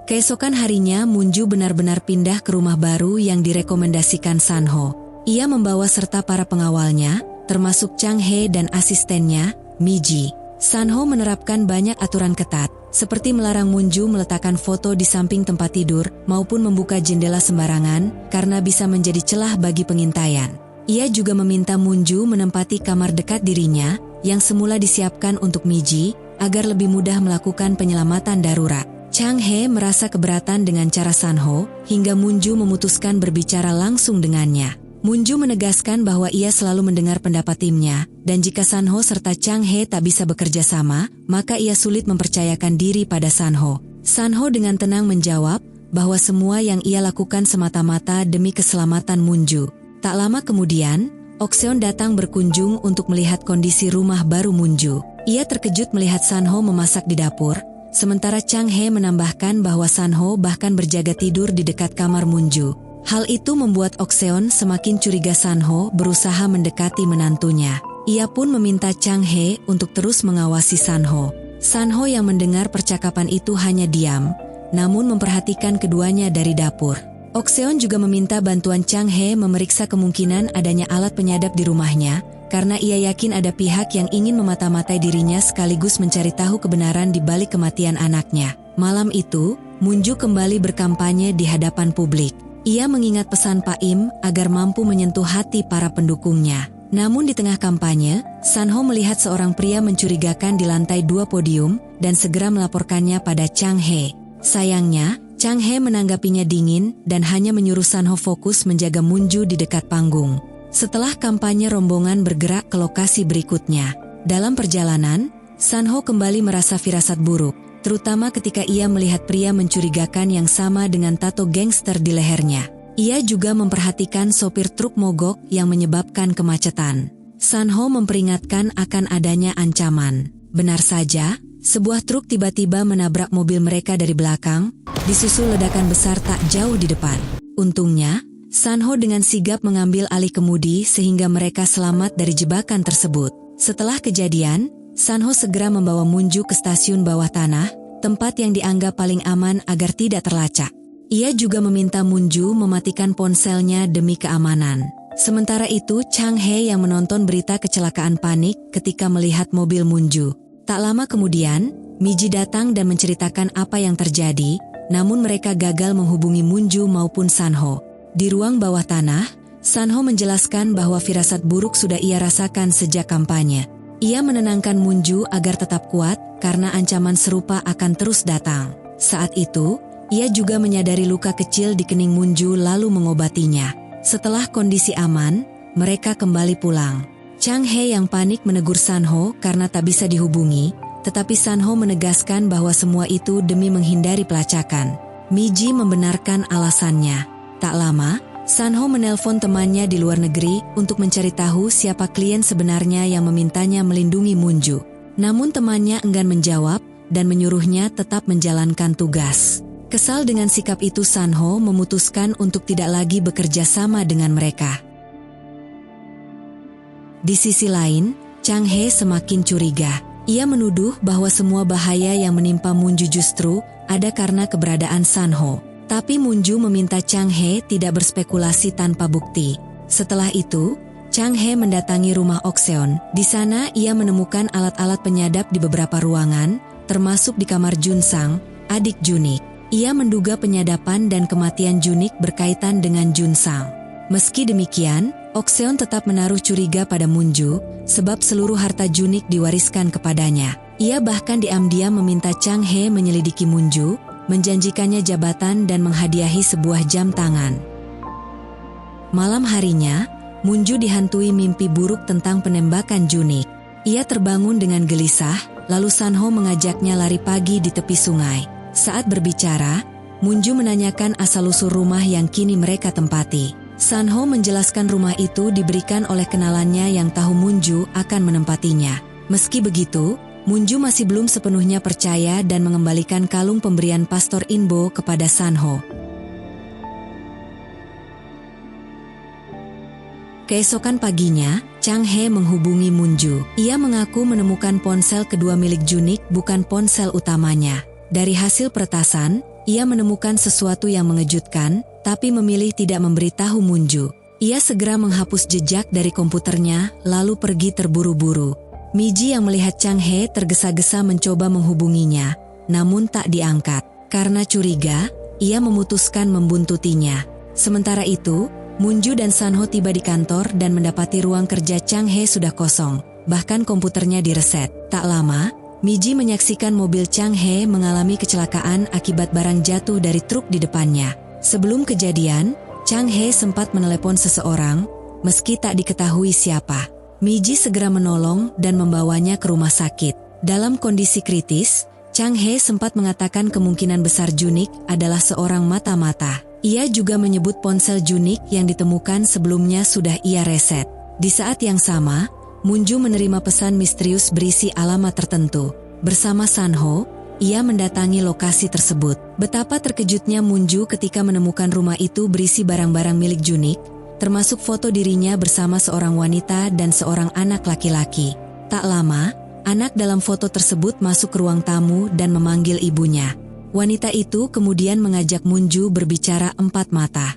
Keesokan harinya Munju benar-benar pindah ke rumah baru yang direkomendasikan Sanho. Ia membawa serta para pengawalnya, termasuk Chang Hae dan asistennya, Miji. Sanho menerapkan banyak aturan ketat, seperti melarang Munju meletakkan foto di samping tempat tidur maupun membuka jendela sembarangan karena bisa menjadi celah bagi pengintaian. Ia juga meminta Munju menempati kamar dekat dirinya yang semula disiapkan untuk Miji agar lebih mudah melakukan penyelamatan darurat. Chang He merasa keberatan dengan cara Sanho hingga Munju memutuskan berbicara langsung dengannya. Munju menegaskan bahwa ia selalu mendengar pendapat timnya dan jika Sanho serta Chang He tak bisa bekerja sama, maka ia sulit mempercayakan diri pada Sanho. Sanho dengan tenang menjawab bahwa semua yang ia lakukan semata-mata demi keselamatan Munju. Tak lama kemudian, Okseon datang berkunjung untuk melihat kondisi rumah baru Munju. Ia terkejut melihat Sanho memasak di dapur, sementara Chang He menambahkan bahwa Sanho bahkan berjaga tidur di dekat kamar Munju. Hal itu membuat Okseon semakin curiga Sanho berusaha mendekati menantunya. Ia pun meminta Chang He untuk terus mengawasi Sanho. Sanho yang mendengar percakapan itu hanya diam, namun memperhatikan keduanya dari dapur. Okseon juga meminta bantuan Chang He memeriksa kemungkinan adanya alat penyadap di rumahnya, karena ia yakin ada pihak yang ingin memata-matai dirinya sekaligus mencari tahu kebenaran di balik kematian anaknya. Malam itu, Munju kembali berkampanye di hadapan publik. Ia mengingat pesan Pak Im agar mampu menyentuh hati para pendukungnya. Namun di tengah kampanye, Sanho melihat seorang pria mencurigakan di lantai 2 podium dan segera melaporkannya pada Chang He. Sayangnya, Chang He menanggapinya dingin dan hanya menyuruh Sanho fokus menjaga Munju di dekat panggung. Setelah kampanye, rombongan bergerak ke lokasi berikutnya. Dalam perjalanan, Sanho kembali merasa firasat buruk, terutama ketika ia melihat pria mencurigakan yang sama dengan tato gangster di lehernya. Ia juga memperhatikan sopir truk mogok yang menyebabkan kemacetan. Sanho memperingatkan akan adanya ancaman. Benar saja, sebuah truk tiba-tiba menabrak mobil mereka dari belakang, disusul ledakan besar tak jauh di depan. Untungnya, Sanho dengan sigap mengambil alih kemudi sehingga mereka selamat dari jebakan tersebut. Setelah kejadian, Sanho segera membawa Munju ke stasiun bawah tanah, tempat yang dianggap paling aman agar tidak terlacak. Ia juga meminta Munju mematikan ponselnya demi keamanan. Sementara itu, Chang He yang menonton berita kecelakaan panik ketika melihat mobil Munju. Tak lama kemudian, Miji datang dan menceritakan apa yang terjadi, namun mereka gagal menghubungi Munju maupun Sanho. Di ruang bawah tanah, Sanho menjelaskan bahwa firasat buruk sudah ia rasakan sejak kampanye. Ia menenangkan Munju agar tetap kuat karena ancaman serupa akan terus datang. Saat itu, ia juga menyadari luka kecil di kening Munju lalu mengobatinya. Setelah kondisi aman, mereka kembali pulang. Chang He yang panik menegur Sanho karena tak bisa dihubungi, tetapi Sanho menegaskan bahwa semua itu demi menghindari pelacakan. Miji membenarkan alasannya. Tak lama, Sanho menelpon temannya di luar negeri untuk mencari tahu siapa klien sebenarnya yang memintanya melindungi Munju. Namun temannya enggan menjawab dan menyuruhnya tetap menjalankan tugas. Kesal dengan sikap itu, Sanho memutuskan untuk tidak lagi bekerja sama dengan mereka. Di sisi lain, Chang He semakin curiga. Ia menuduh bahwa semua bahaya yang menimpa Munju justru ada karena keberadaan Sanho. Tapi Munju meminta Chang He tidak berspekulasi tanpa bukti. Setelah itu, Chang He mendatangi rumah Okseon. Di sana ia menemukan alat-alat penyadap di beberapa ruangan, termasuk di kamar Junsang, adik Junik. Ia menduga penyadapan dan kematian Junik berkaitan dengan Junsang. Meski demikian, Okseon tetap menaruh curiga pada Munju, sebab seluruh harta Junik diwariskan kepadanya. Ia bahkan diam-diam meminta Chang He menyelidiki Munju, menjanjikannya jabatan dan menghadiahi sebuah jam tangan. Malam harinya, Munju dihantui mimpi buruk tentang penembakan Junik. Ia terbangun dengan gelisah, lalu Sanho mengajaknya lari pagi di tepi sungai. Saat berbicara, Munju menanyakan asal-usul rumah yang kini mereka tempati. Sanho menjelaskan rumah itu diberikan oleh kenalannya yang tahu Munju akan menempatinya. Meski begitu, Munju masih belum sepenuhnya percaya dan mengembalikan kalung pemberian Pastor Inbo kepada Sanho. Keesokan paginya, Chang He menghubungi Munju. Ia mengaku menemukan ponsel kedua milik Junik bukan ponsel utamanya. Dari hasil peretasan, ia menemukan sesuatu yang mengejutkan, tapi memilih tidak memberitahu Munju. Ia segera menghapus jejak dari komputernya, lalu pergi terburu-buru. Miji yang melihat Chang He tergesa-gesa mencoba menghubunginya, namun tak diangkat. Karena curiga, ia memutuskan membuntutinya. Sementara itu, Munju dan Sanho tiba di kantor dan mendapati ruang kerja Chang Hye sudah kosong, bahkan komputernya direset. Tak lama, Miji menyaksikan mobil Chang Hye mengalami kecelakaan akibat barang jatuh dari truk di depannya. Sebelum kejadian, Chang Hye sempat menelepon seseorang, meski tak diketahui siapa. Miji segera menolong dan membawanya ke rumah sakit. Dalam kondisi kritis, Chang Hye sempat mengatakan kemungkinan besar Junik adalah seorang mata-mata. Ia juga menyebut ponsel Junik yang ditemukan sebelumnya sudah ia reset. Di saat yang sama, Munju menerima pesan misterius berisi alamat tertentu. Bersama Sanho, ia mendatangi lokasi tersebut. Betapa terkejutnya Munju ketika menemukan rumah itu berisi barang-barang milik Junik, termasuk foto dirinya bersama seorang wanita dan seorang anak laki-laki. Tak lama, anak dalam foto tersebut masuk ke ruang tamu dan memanggil ibunya. Wanita itu kemudian mengajak Munju berbicara empat mata.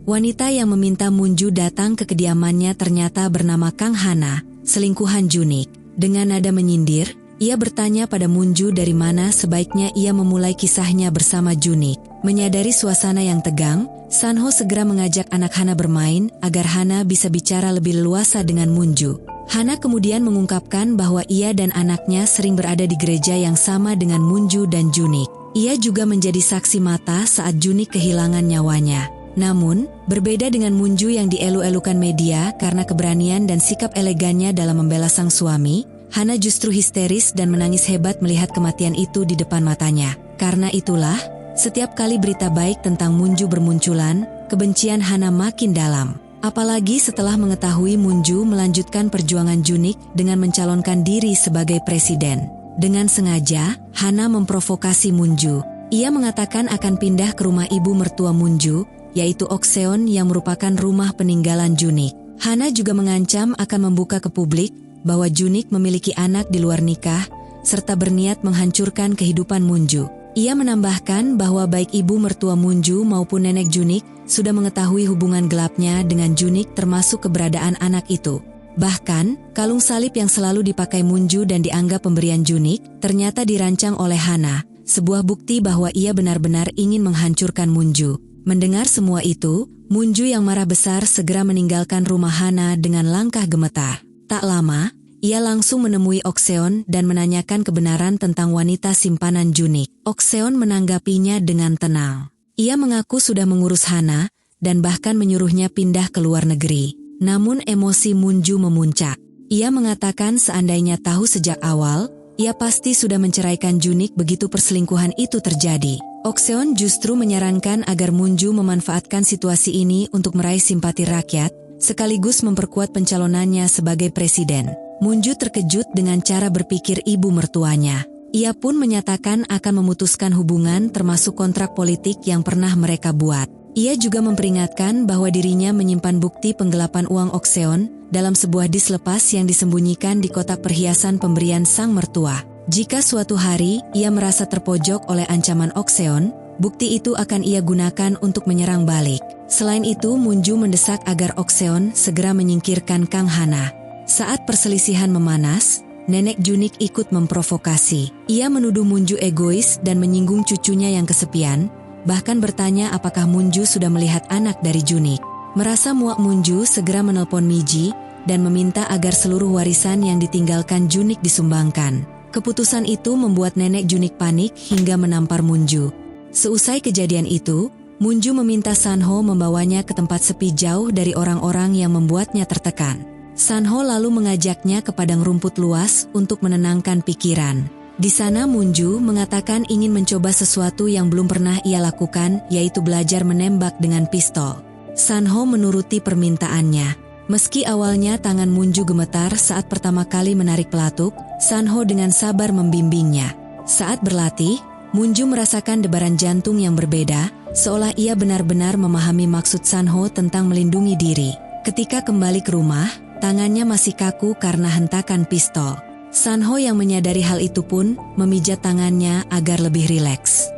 Wanita yang meminta Munju datang ke kediamannya ternyata bernama Kang Hana, selingkuhan Junik. Dengan nada menyindir, ia bertanya pada Munju dari mana sebaiknya ia memulai kisahnya bersama Junik. Menyadari suasana yang tegang, Sanho segera mengajak anak Hana bermain agar Hana bisa bicara lebih leluasa dengan Munju. Hana kemudian mengungkapkan bahwa ia dan anaknya sering berada di gereja yang sama dengan Munju dan Junik. Ia juga menjadi saksi mata saat Junik kehilangan nyawanya. Namun, berbeda dengan Munju yang dielu-elukan media karena keberanian dan sikap elegannya dalam membela sang suami, Hana justru histeris dan menangis hebat melihat kematian itu di depan matanya. Karena itulah, setiap kali berita baik tentang Munju bermunculan, kebencian Hana makin dalam. Apalagi setelah mengetahui Munju melanjutkan perjuangan Junik dengan mencalonkan diri sebagai presiden. Dengan sengaja, Hana memprovokasi Munju. Ia mengatakan akan pindah ke rumah ibu mertua Munju, yaitu Okseon yang merupakan rumah peninggalan Junik. Hana juga mengancam akan membuka ke publik bahwa Junik memiliki anak di luar nikah, serta berniat menghancurkan kehidupan Munju. Ia menambahkan bahwa baik ibu mertua Munju maupun nenek Junik sudah mengetahui hubungan gelapnya dengan Junik termasuk keberadaan anak itu. Bahkan, kalung salib yang selalu dipakai Munju dan dianggap pemberian Junik ternyata dirancang oleh Hana, sebuah bukti bahwa ia benar-benar ingin menghancurkan Munju. Mendengar semua itu, Munju yang marah besar segera meninggalkan rumah Hana dengan langkah gemetar. Tak lama, ia langsung menemui Okseon dan menanyakan kebenaran tentang wanita simpanan Junik. Okseon menanggapinya dengan tenang. Ia mengaku sudah mengurus Hana dan bahkan menyuruhnya pindah ke luar negeri. Namun emosi Munju memuncak. Ia mengatakan seandainya tahu sejak awal, ia pasti sudah menceraikan Junik begitu perselingkuhan itu terjadi. Okseon justru menyarankan agar Munju memanfaatkan situasi ini untuk meraih simpati rakyat, sekaligus memperkuat pencalonannya sebagai presiden. Munju terkejut dengan cara berpikir ibu mertuanya. Ia pun menyatakan akan memutuskan hubungan termasuk kontrak politik yang pernah mereka buat. Ia juga memperingatkan bahwa dirinya menyimpan bukti penggelapan uang Okseon dalam sebuah dis lepas yang disembunyikan di kotak perhiasan pemberian sang mertua. Jika suatu hari ia merasa terpojok oleh ancaman Okseon, bukti itu akan ia gunakan untuk menyerang balik. Selain itu, Munju mendesak agar Okseon segera menyingkirkan Kang Hana. Saat perselisihan memanas, nenek Junik ikut memprovokasi. Ia menuduh Munju egois dan menyinggung cucunya yang kesepian, bahkan bertanya apakah Munju sudah melihat anak dari Junik. Merasa muak, Munju segera menelpon Miji dan meminta agar seluruh warisan yang ditinggalkan Junik disumbangkan. Keputusan itu membuat nenek Junik panik hingga menampar Munju. Seusai kejadian itu, Munju meminta Sanho membawanya ke tempat sepi jauh dari orang-orang yang membuatnya tertekan. Sanho lalu mengajaknya ke padang rumput luas untuk menenangkan pikiran. Di sana Munju mengatakan ingin mencoba sesuatu yang belum pernah ia lakukan, yaitu belajar menembak dengan pistol. Sanho menuruti permintaannya. Meski awalnya tangan Munju gemetar saat pertama kali menarik pelatuk, Sanho dengan sabar membimbingnya. Saat berlatih, Munju merasakan debaran jantung yang berbeda, seolah ia benar-benar memahami maksud Sanho tentang melindungi diri. Ketika kembali ke rumah, tangannya masih kaku karena hentakan pistol. Sanho yang menyadari hal itu pun memijat tangannya agar lebih rileks.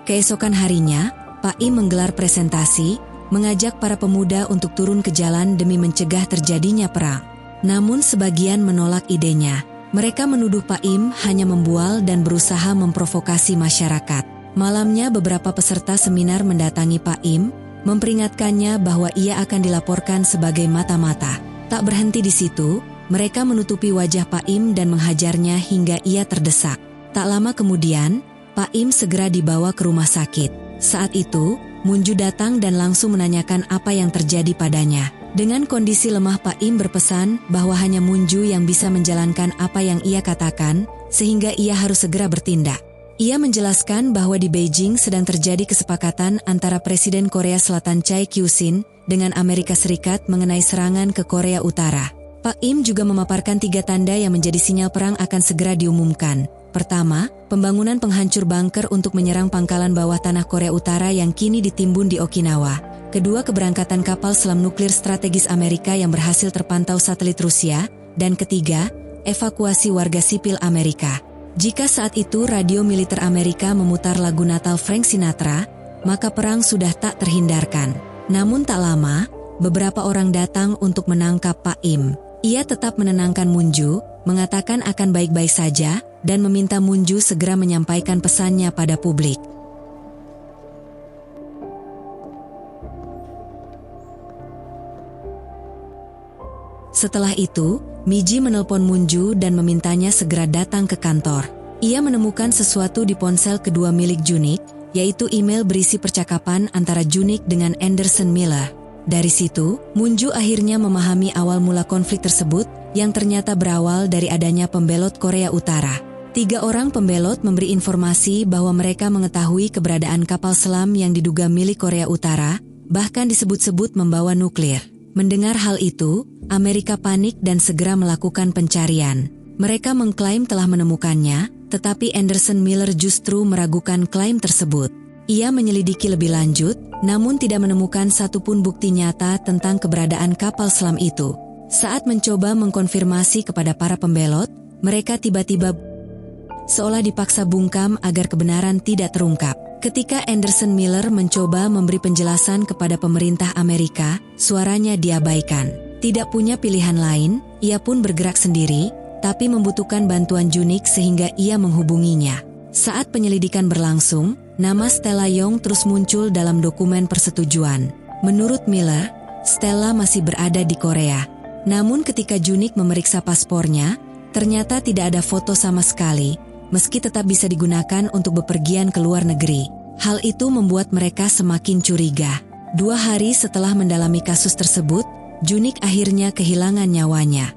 Keesokan harinya, Pak I menggelar presentasi, mengajak para pemuda untuk turun ke jalan demi mencegah terjadinya perang. Namun sebagian menolak idenya. Mereka menuduh Pak Im hanya membual dan berusaha memprovokasi masyarakat. Malamnya beberapa peserta seminar mendatangi Pak Im, memperingatkannya bahwa ia akan dilaporkan sebagai mata-mata. Tak berhenti di situ, mereka menutupi wajah Pak Im dan menghajarnya hingga ia terdesak. Tak lama kemudian, Pak Im segera dibawa ke rumah sakit. Saat itu, Munju datang dan langsung menanyakan apa yang terjadi padanya. Dengan kondisi lemah, Pak Im berpesan bahwa hanya Munju yang bisa menjalankan apa yang ia katakan, sehingga ia harus segera bertindak. Ia menjelaskan bahwa di Beijing sedang terjadi kesepakatan antara Presiden Korea Selatan Choi Kyu-shin dengan Amerika Serikat mengenai serangan ke Korea Utara. Pak Im juga memaparkan 3 tanda yang menjadi sinyal perang akan segera diumumkan. Pertama, pembangunan penghancur bunker untuk menyerang pangkalan bawah tanah Korea Utara yang kini ditimbun di Okinawa. Kedua, keberangkatan kapal selam nuklir strategis Amerika yang berhasil terpantau satelit Rusia. Dan ketiga, evakuasi warga sipil Amerika. Jika saat itu radio militer Amerika memutar lagu Natal Frank Sinatra, maka perang sudah tak terhindarkan. Namun tak lama, beberapa orang datang untuk menangkap Pak Im. Ia tetap menenangkan Munju, mengatakan akan baik-baik saja, dan meminta Munju segera menyampaikan pesannya pada publik. Setelah itu, Miji menelpon Munju dan memintanya segera datang ke kantor. Ia menemukan sesuatu di ponsel kedua milik Junik, yaitu email berisi percakapan antara Junik dengan Anderson Miller. Dari situ, Munju akhirnya memahami awal mula konflik tersebut yang ternyata berawal dari adanya pembelot Korea Utara. 3 orang pembelot memberi informasi bahwa mereka mengetahui keberadaan kapal selam yang diduga milik Korea Utara, bahkan disebut-sebut membawa nuklir. Mendengar hal itu, Amerika panik dan segera melakukan pencarian. Mereka mengklaim telah menemukannya, tetapi Anderson Miller justru meragukan klaim tersebut. Ia menyelidiki lebih lanjut, namun tidak menemukan satupun bukti nyata tentang keberadaan kapal selam itu. Saat mencoba mengkonfirmasi kepada para pembelot, mereka tiba-tiba seolah dipaksa bungkam agar kebenaran tidak terungkap. Ketika Anderson Miller mencoba memberi penjelasan kepada pemerintah Amerika, suaranya diabaikan. Tidak punya pilihan lain, ia pun bergerak sendiri, tapi membutuhkan bantuan Junik sehingga ia menghubunginya. Saat penyelidikan berlangsung, nama Stella Young terus muncul dalam dokumen persetujuan. Menurut Miller, Stella masih berada di Korea. Namun ketika Junik memeriksa paspornya, ternyata tidak ada foto sama sekali, meski tetap bisa digunakan untuk bepergian ke luar negeri. Hal itu membuat mereka semakin curiga. 2 hari setelah mendalami kasus tersebut, Junik akhirnya kehilangan nyawanya.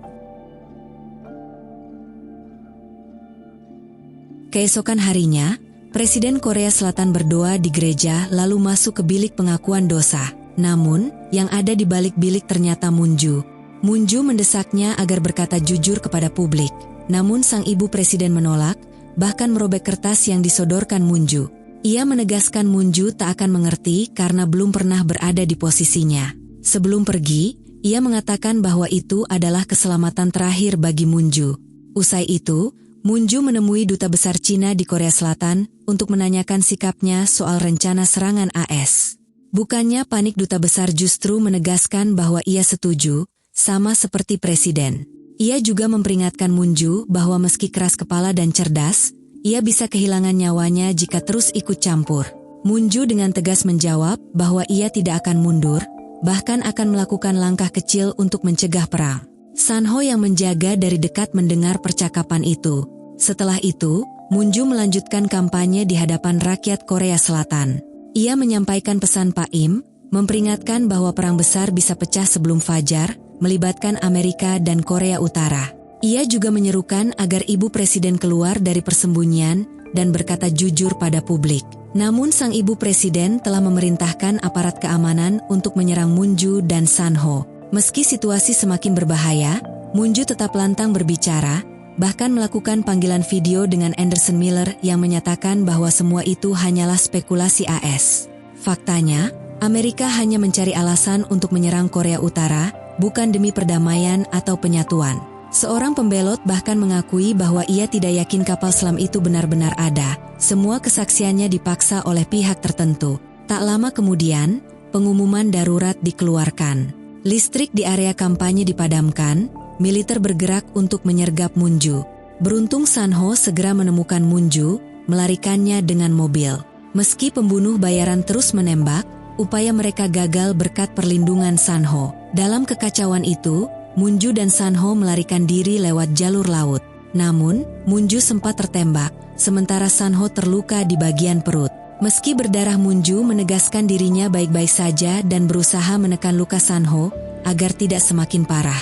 Keesokan harinya, Presiden Korea Selatan berdoa di gereja lalu masuk ke bilik pengakuan dosa. Namun, yang ada di balik bilik ternyata Munju. Munju mendesaknya agar berkata jujur kepada publik. Namun sang ibu presiden menolak, bahkan merobek kertas yang disodorkan Munju. Ia menegaskan Munju tak akan mengerti karena belum pernah berada di posisinya. Sebelum pergi, ia mengatakan bahwa itu adalah keselamatan terakhir bagi Munju. Usai itu, Munju menemui Duta Besar Cina di Korea Selatan untuk menanyakan sikapnya soal rencana serangan AS. Bukannya panik, Duta Besar justru menegaskan bahwa ia setuju, sama seperti Presiden. Ia juga memperingatkan Munju bahwa meski keras kepala dan cerdas, ia bisa kehilangan nyawanya jika terus ikut campur. Munju dengan tegas menjawab bahwa ia tidak akan mundur, bahkan akan melakukan langkah kecil untuk mencegah perang. Sanho yang menjaga dari dekat mendengar percakapan itu. Setelah itu, Munju melanjutkan kampanye di hadapan rakyat Korea Selatan. Ia menyampaikan pesan Pak Im, memperingatkan bahwa perang besar bisa pecah sebelum fajar, melibatkan Amerika dan Korea Utara. Ia juga menyerukan agar ibu presiden keluar dari persembunyian dan berkata jujur pada publik. Namun sang ibu presiden telah memerintahkan aparat keamanan untuk menyerang Munju dan Sanho. Meski situasi semakin berbahaya, Munju tetap lantang berbicara, bahkan melakukan panggilan video dengan Anderson Miller yang menyatakan bahwa semua itu hanyalah spekulasi AS. Faktanya, Amerika hanya mencari alasan untuk menyerang Korea Utara, bukan demi perdamaian atau penyatuan. Seorang pembelot bahkan mengakui bahwa ia tidak yakin kapal selam itu benar-benar ada. Semua kesaksiannya dipaksa oleh pihak tertentu. Tak lama kemudian, pengumuman darurat dikeluarkan. Listrik di area kampanye dipadamkan, militer bergerak untuk menyergap Munju. Beruntung Sanho segera menemukan Munju, melarikannya dengan mobil. Meski pembunuh bayaran terus menembak, upaya mereka gagal berkat perlindungan Sanho. Dalam kekacauan itu, Munju dan Sanho melarikan diri lewat jalur laut. Namun, Munju sempat tertembak, sementara Sanho terluka di bagian perut. Meski berdarah, Munju menegaskan dirinya baik-baik saja dan berusaha menekan luka Sanho agar tidak semakin parah.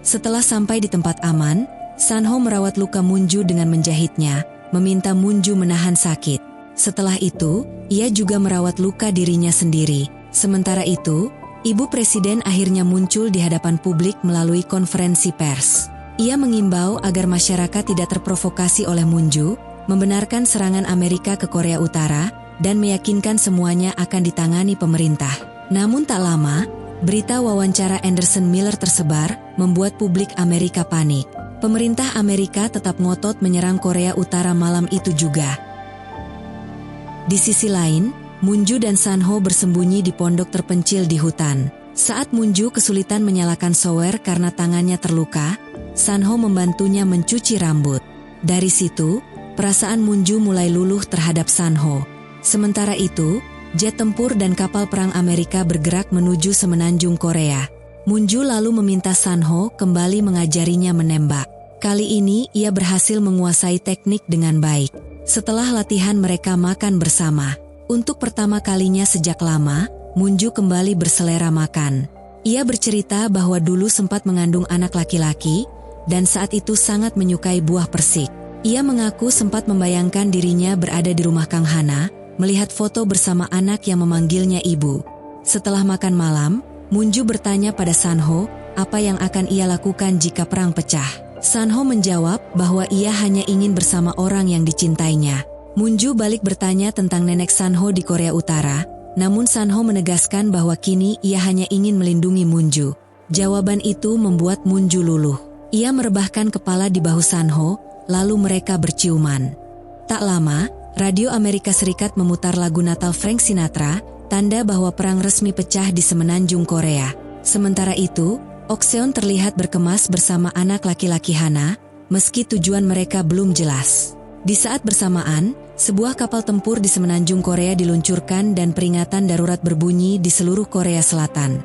Setelah sampai di tempat aman, Sanho merawat luka Munju dengan menjahitnya, meminta Munju menahan sakit. Setelah itu, ia juga merawat luka dirinya sendiri. Sementara itu, Ibu Presiden akhirnya muncul di hadapan publik melalui konferensi pers. Ia mengimbau agar masyarakat tidak terprovokasi oleh Munju, membenarkan serangan Amerika ke Korea Utara, dan meyakinkan semuanya akan ditangani pemerintah. Namun tak lama, berita wawancara Anderson Miller tersebar, membuat publik Amerika panik. Pemerintah Amerika tetap ngotot menyerang Korea Utara malam itu juga. Di sisi lain, Munju dan Sanho bersembunyi di pondok terpencil di hutan. Saat Munju kesulitan menyalakan shower karena tangannya terluka, Sanho membantunya mencuci rambut. Dari situ, perasaan Munju mulai luluh terhadap Sanho. Sementara itu, jet tempur dan kapal perang Amerika bergerak menuju semenanjung Korea. Munju lalu meminta Sanho kembali mengajarinya menembak. Kali ini ia berhasil menguasai teknik dengan baik. Setelah latihan mereka makan bersama. Untuk pertama kalinya sejak lama, Munju kembali berselera makan. Ia bercerita bahwa dulu sempat mengandung anak laki-laki, dan saat itu sangat menyukai buah persik. Ia mengaku sempat membayangkan dirinya berada di rumah Kang Hana, melihat foto bersama anak yang memanggilnya ibu. Setelah makan malam, Munju bertanya pada Sanho apa yang akan ia lakukan jika perang pecah. Sanho menjawab bahwa ia hanya ingin bersama orang yang dicintainya. Munju balik bertanya tentang nenek Sanho di Korea Utara, namun Sanho menegaskan bahwa kini ia hanya ingin melindungi Munju. Jawaban itu membuat Munju luluh. Ia merebahkan kepala di bahu Sanho, lalu mereka berciuman. Tak lama, Radio Amerika Serikat memutar lagu Natal Frank Sinatra, tanda bahwa perang resmi pecah di semenanjung Korea. Sementara itu, Okseon terlihat berkemas bersama anak laki-laki Hana, meski tujuan mereka belum jelas. Di saat bersamaan, sebuah kapal tempur di semenanjung Korea diluncurkan dan peringatan darurat berbunyi di seluruh Korea Selatan.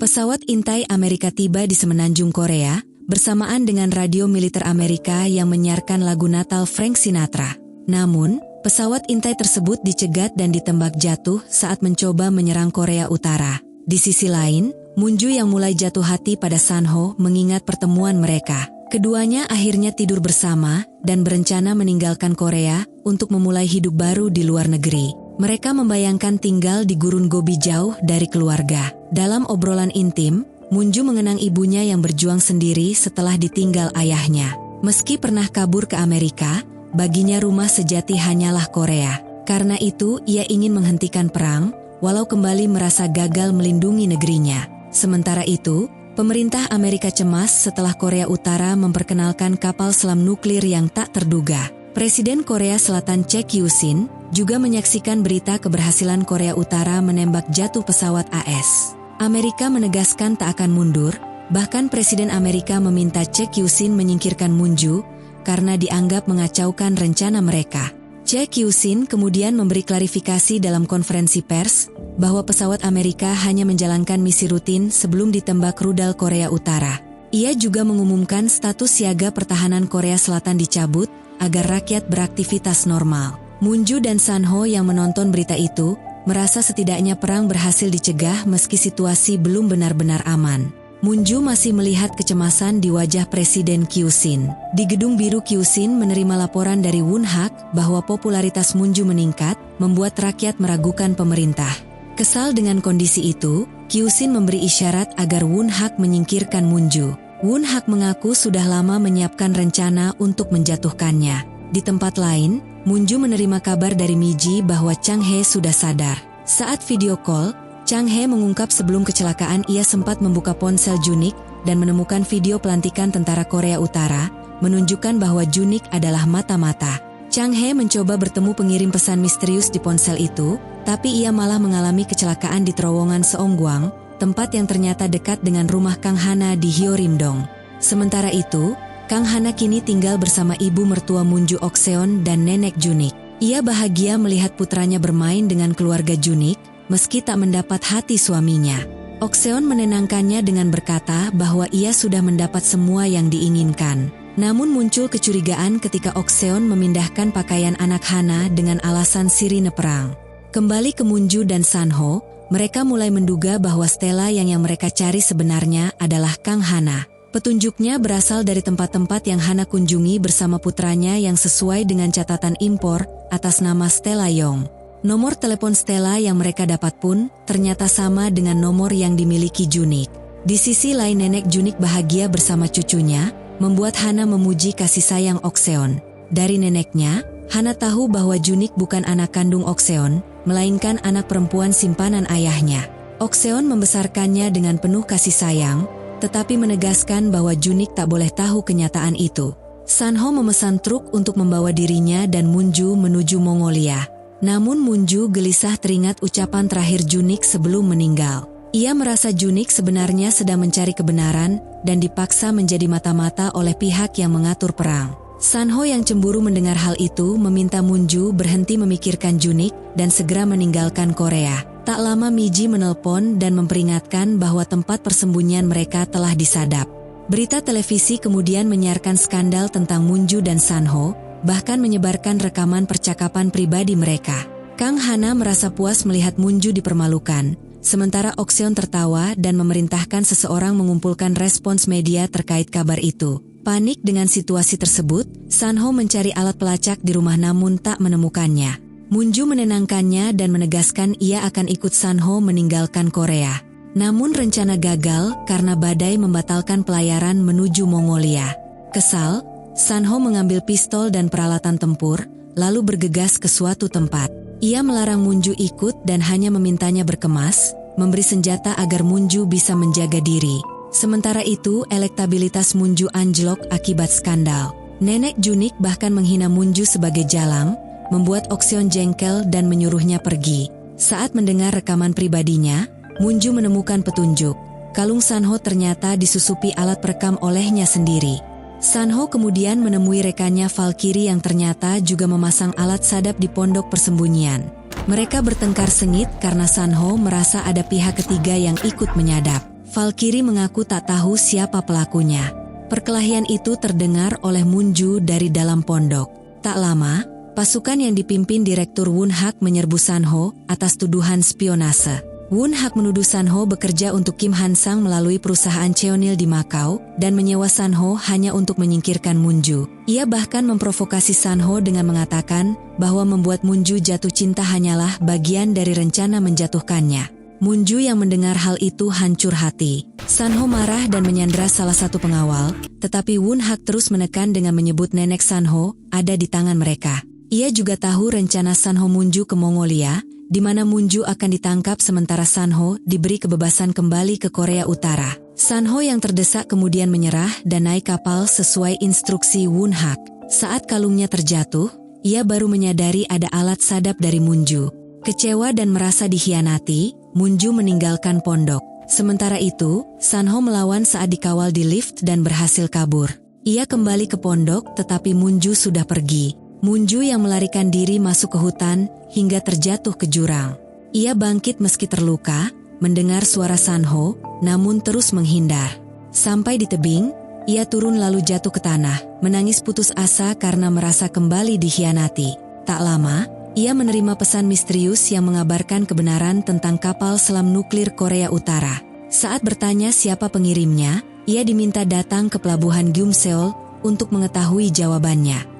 Pesawat intai Amerika tiba di semenanjung Korea, bersamaan dengan radio militer Amerika yang menyiarkan lagu Natal Frank Sinatra. Namun, pesawat intai tersebut dicegat dan ditembak jatuh saat mencoba menyerang Korea Utara. Di sisi lain, Munju yang mulai jatuh hati pada Sanho mengingat pertemuan mereka. Keduanya akhirnya tidur bersama dan berencana meninggalkan Korea untuk memulai hidup baru di luar negeri. Mereka membayangkan tinggal di gurun Gobi jauh dari keluarga. Dalam obrolan intim, Munju mengenang ibunya yang berjuang sendiri setelah ditinggal ayahnya. Meski pernah kabur ke Amerika, baginya rumah sejati hanyalah Korea. Karena itu, ia ingin menghentikan perang, walau kembali merasa gagal melindungi negerinya. Sementara itu, pemerintah Amerika cemas setelah Korea Utara memperkenalkan kapal selam nuklir yang tak terduga. Presiden Korea Selatan Chae Kyu-shin juga menyaksikan berita keberhasilan Korea Utara menembak jatuh pesawat AS. Amerika menegaskan tak akan mundur, bahkan Presiden Amerika meminta Chae Kyu-shin menyingkirkan Munju karena dianggap mengacaukan rencana mereka. Chae Kyu-shin kemudian memberi klarifikasi dalam konferensi pers bahwa pesawat Amerika hanya menjalankan misi rutin sebelum ditembak rudal Korea Utara. Ia juga mengumumkan status siaga pertahanan Korea Selatan dicabut agar rakyat beraktivitas normal. Munju dan Sanho yang menonton berita itu merasa setidaknya perang berhasil dicegah meski situasi belum benar-benar aman. Munju masih melihat kecemasan di wajah Presiden Kyu-shin. Di Gedung Biru, Kyu-shin menerima laporan dari Woon Hak bahwa popularitas Munju meningkat, membuat rakyat meragukan pemerintah. Kesal dengan kondisi itu, Kyu-shin memberi isyarat agar Woon Hak menyingkirkan Munju. Woon Hak mengaku sudah lama menyiapkan rencana untuk menjatuhkannya. Di tempat lain, Munju menerima kabar dari Miji bahwa Chang Hae sudah sadar. Saat video call, Chang Hae mengungkap sebelum kecelakaan ia sempat membuka ponsel Junik dan menemukan video pelantikan tentara Korea Utara, menunjukkan bahwa Junik adalah mata-mata. Chang Hae mencoba bertemu pengirim pesan misterius di ponsel itu, tapi ia malah mengalami kecelakaan di terowongan Seonggwang, tempat yang ternyata dekat dengan rumah Kang Hana di Hyorimdong. Sementara itu, Kang Hana kini tinggal bersama ibu mertua Munju Okseon dan nenek Junik. Ia bahagia melihat putranya bermain dengan keluarga Junik, meski tak mendapat hati suaminya. Okseon menenangkannya dengan berkata bahwa ia sudah mendapat semua yang diinginkan. Namun muncul kecurigaan ketika Okseon memindahkan pakaian anak Hana dengan alasan sirine perang. Kembali ke Munju dan Sanho, mereka mulai menduga bahwa Stella yang mereka cari sebenarnya adalah Kang Hana. Petunjuknya berasal dari tempat-tempat yang Hana kunjungi bersama putranya yang sesuai dengan catatan impor atas nama Stella Yong. Nomor telepon Stella yang mereka dapat pun ternyata sama dengan nomor yang dimiliki Junik. Di sisi lain nenek Junik bahagia bersama cucunya, membuat Hana memuji kasih sayang Okseon. Dari neneknya, Hana tahu bahwa Junik bukan anak kandung Okseon, melainkan anak perempuan simpanan ayahnya. Okseon membesarkannya dengan penuh kasih sayang, tetapi menegaskan bahwa Junik tak boleh tahu kenyataan itu. Sanho memesan truk untuk membawa dirinya dan Munju menuju Mongolia. Namun Munju gelisah teringat ucapan terakhir Junik sebelum meninggal. Ia merasa Junik sebenarnya sedang mencari kebenaran dan dipaksa menjadi mata-mata oleh pihak yang mengatur perang. Sanho yang cemburu mendengar hal itu meminta Munju berhenti memikirkan Junik dan segera meninggalkan Korea. Tak lama Miji menelpon dan memperingatkan bahwa tempat persembunyian mereka telah disadap. Berita televisi kemudian menyiarkan skandal tentang Munju dan Sanho, bahkan menyebarkan rekaman percakapan pribadi mereka. Kang Hana merasa puas melihat Munju dipermalukan. Sementara Okseon tertawa dan memerintahkan seseorang mengumpulkan respons media terkait kabar itu. Panik dengan situasi tersebut, Sanho mencari alat pelacak di rumah namun tak menemukannya. Munju menenangkannya dan menegaskan ia akan ikut Sanho meninggalkan Korea. Namun rencana gagal karena badai membatalkan pelayaran menuju Mongolia. Kesal, Sanho mengambil pistol dan peralatan tempur, lalu bergegas ke suatu tempat. Ia melarang Munju ikut dan hanya memintanya berkemas, memberi senjata agar Munju bisa menjaga diri. Sementara itu, elektabilitas Munju anjlok akibat skandal. Nenek Junik bahkan menghina Munju sebagai jalang, membuat Okseon jengkel dan menyuruhnya pergi. Saat mendengar rekaman pribadinya, Munju menemukan petunjuk. Kalung Sanho ternyata disusupi alat perekam olehnya sendiri. Sanho kemudian menemui rekannya Valkyrie yang ternyata juga memasang alat sadap di pondok persembunyian. Mereka bertengkar sengit karena Sanho merasa ada pihak ketiga yang ikut menyadap. Valkyrie mengaku tak tahu siapa pelakunya. Perkelahian itu terdengar oleh Munju dari dalam pondok. Tak lama, pasukan yang dipimpin Direktur Won Hak menyerbu Sanho atas tuduhan spionase. Won Hak menuduh Sanho bekerja untuk Kim Han Sang melalui perusahaan Cheonil di Makau dan menyewa Sanho hanya untuk menyingkirkan Munju. Ia bahkan memprovokasi Sanho dengan mengatakan bahwa membuat Munju jatuh cinta hanyalah bagian dari rencana menjatuhkannya. Munju yang mendengar hal itu hancur hati. Sanho marah dan menyandra salah satu pengawal, tetapi Won Hak terus menekan dengan menyebut nenek Sanho ada di tangan mereka. Ia juga tahu rencana Sanho Munju ke Mongolia, di mana Munju akan ditangkap sementara Sanho diberi kebebasan kembali ke Korea Utara. Sanho yang terdesak kemudian menyerah dan naik kapal sesuai instruksi Won Hak. Saat kalungnya terjatuh, ia baru menyadari ada alat sadap dari Munju. Kecewa dan merasa dikhianati, Munju meninggalkan pondok. Sementara itu, Sanho melawan saat dikawal di lift dan berhasil kabur. Ia kembali ke pondok tetapi Munju sudah pergi. Munju yang melarikan diri masuk ke hutan hingga terjatuh ke jurang. Ia bangkit meski terluka, mendengar suara Sanho, namun terus menghindar. Sampai di tebing, ia turun lalu jatuh ke tanah, menangis putus asa karena merasa kembali dikhianati. Tak lama, ia menerima pesan misterius yang mengabarkan kebenaran tentang kapal selam nuklir Korea Utara. Saat bertanya siapa pengirimnya, ia diminta datang ke pelabuhan Gyeomseol untuk mengetahui jawabannya.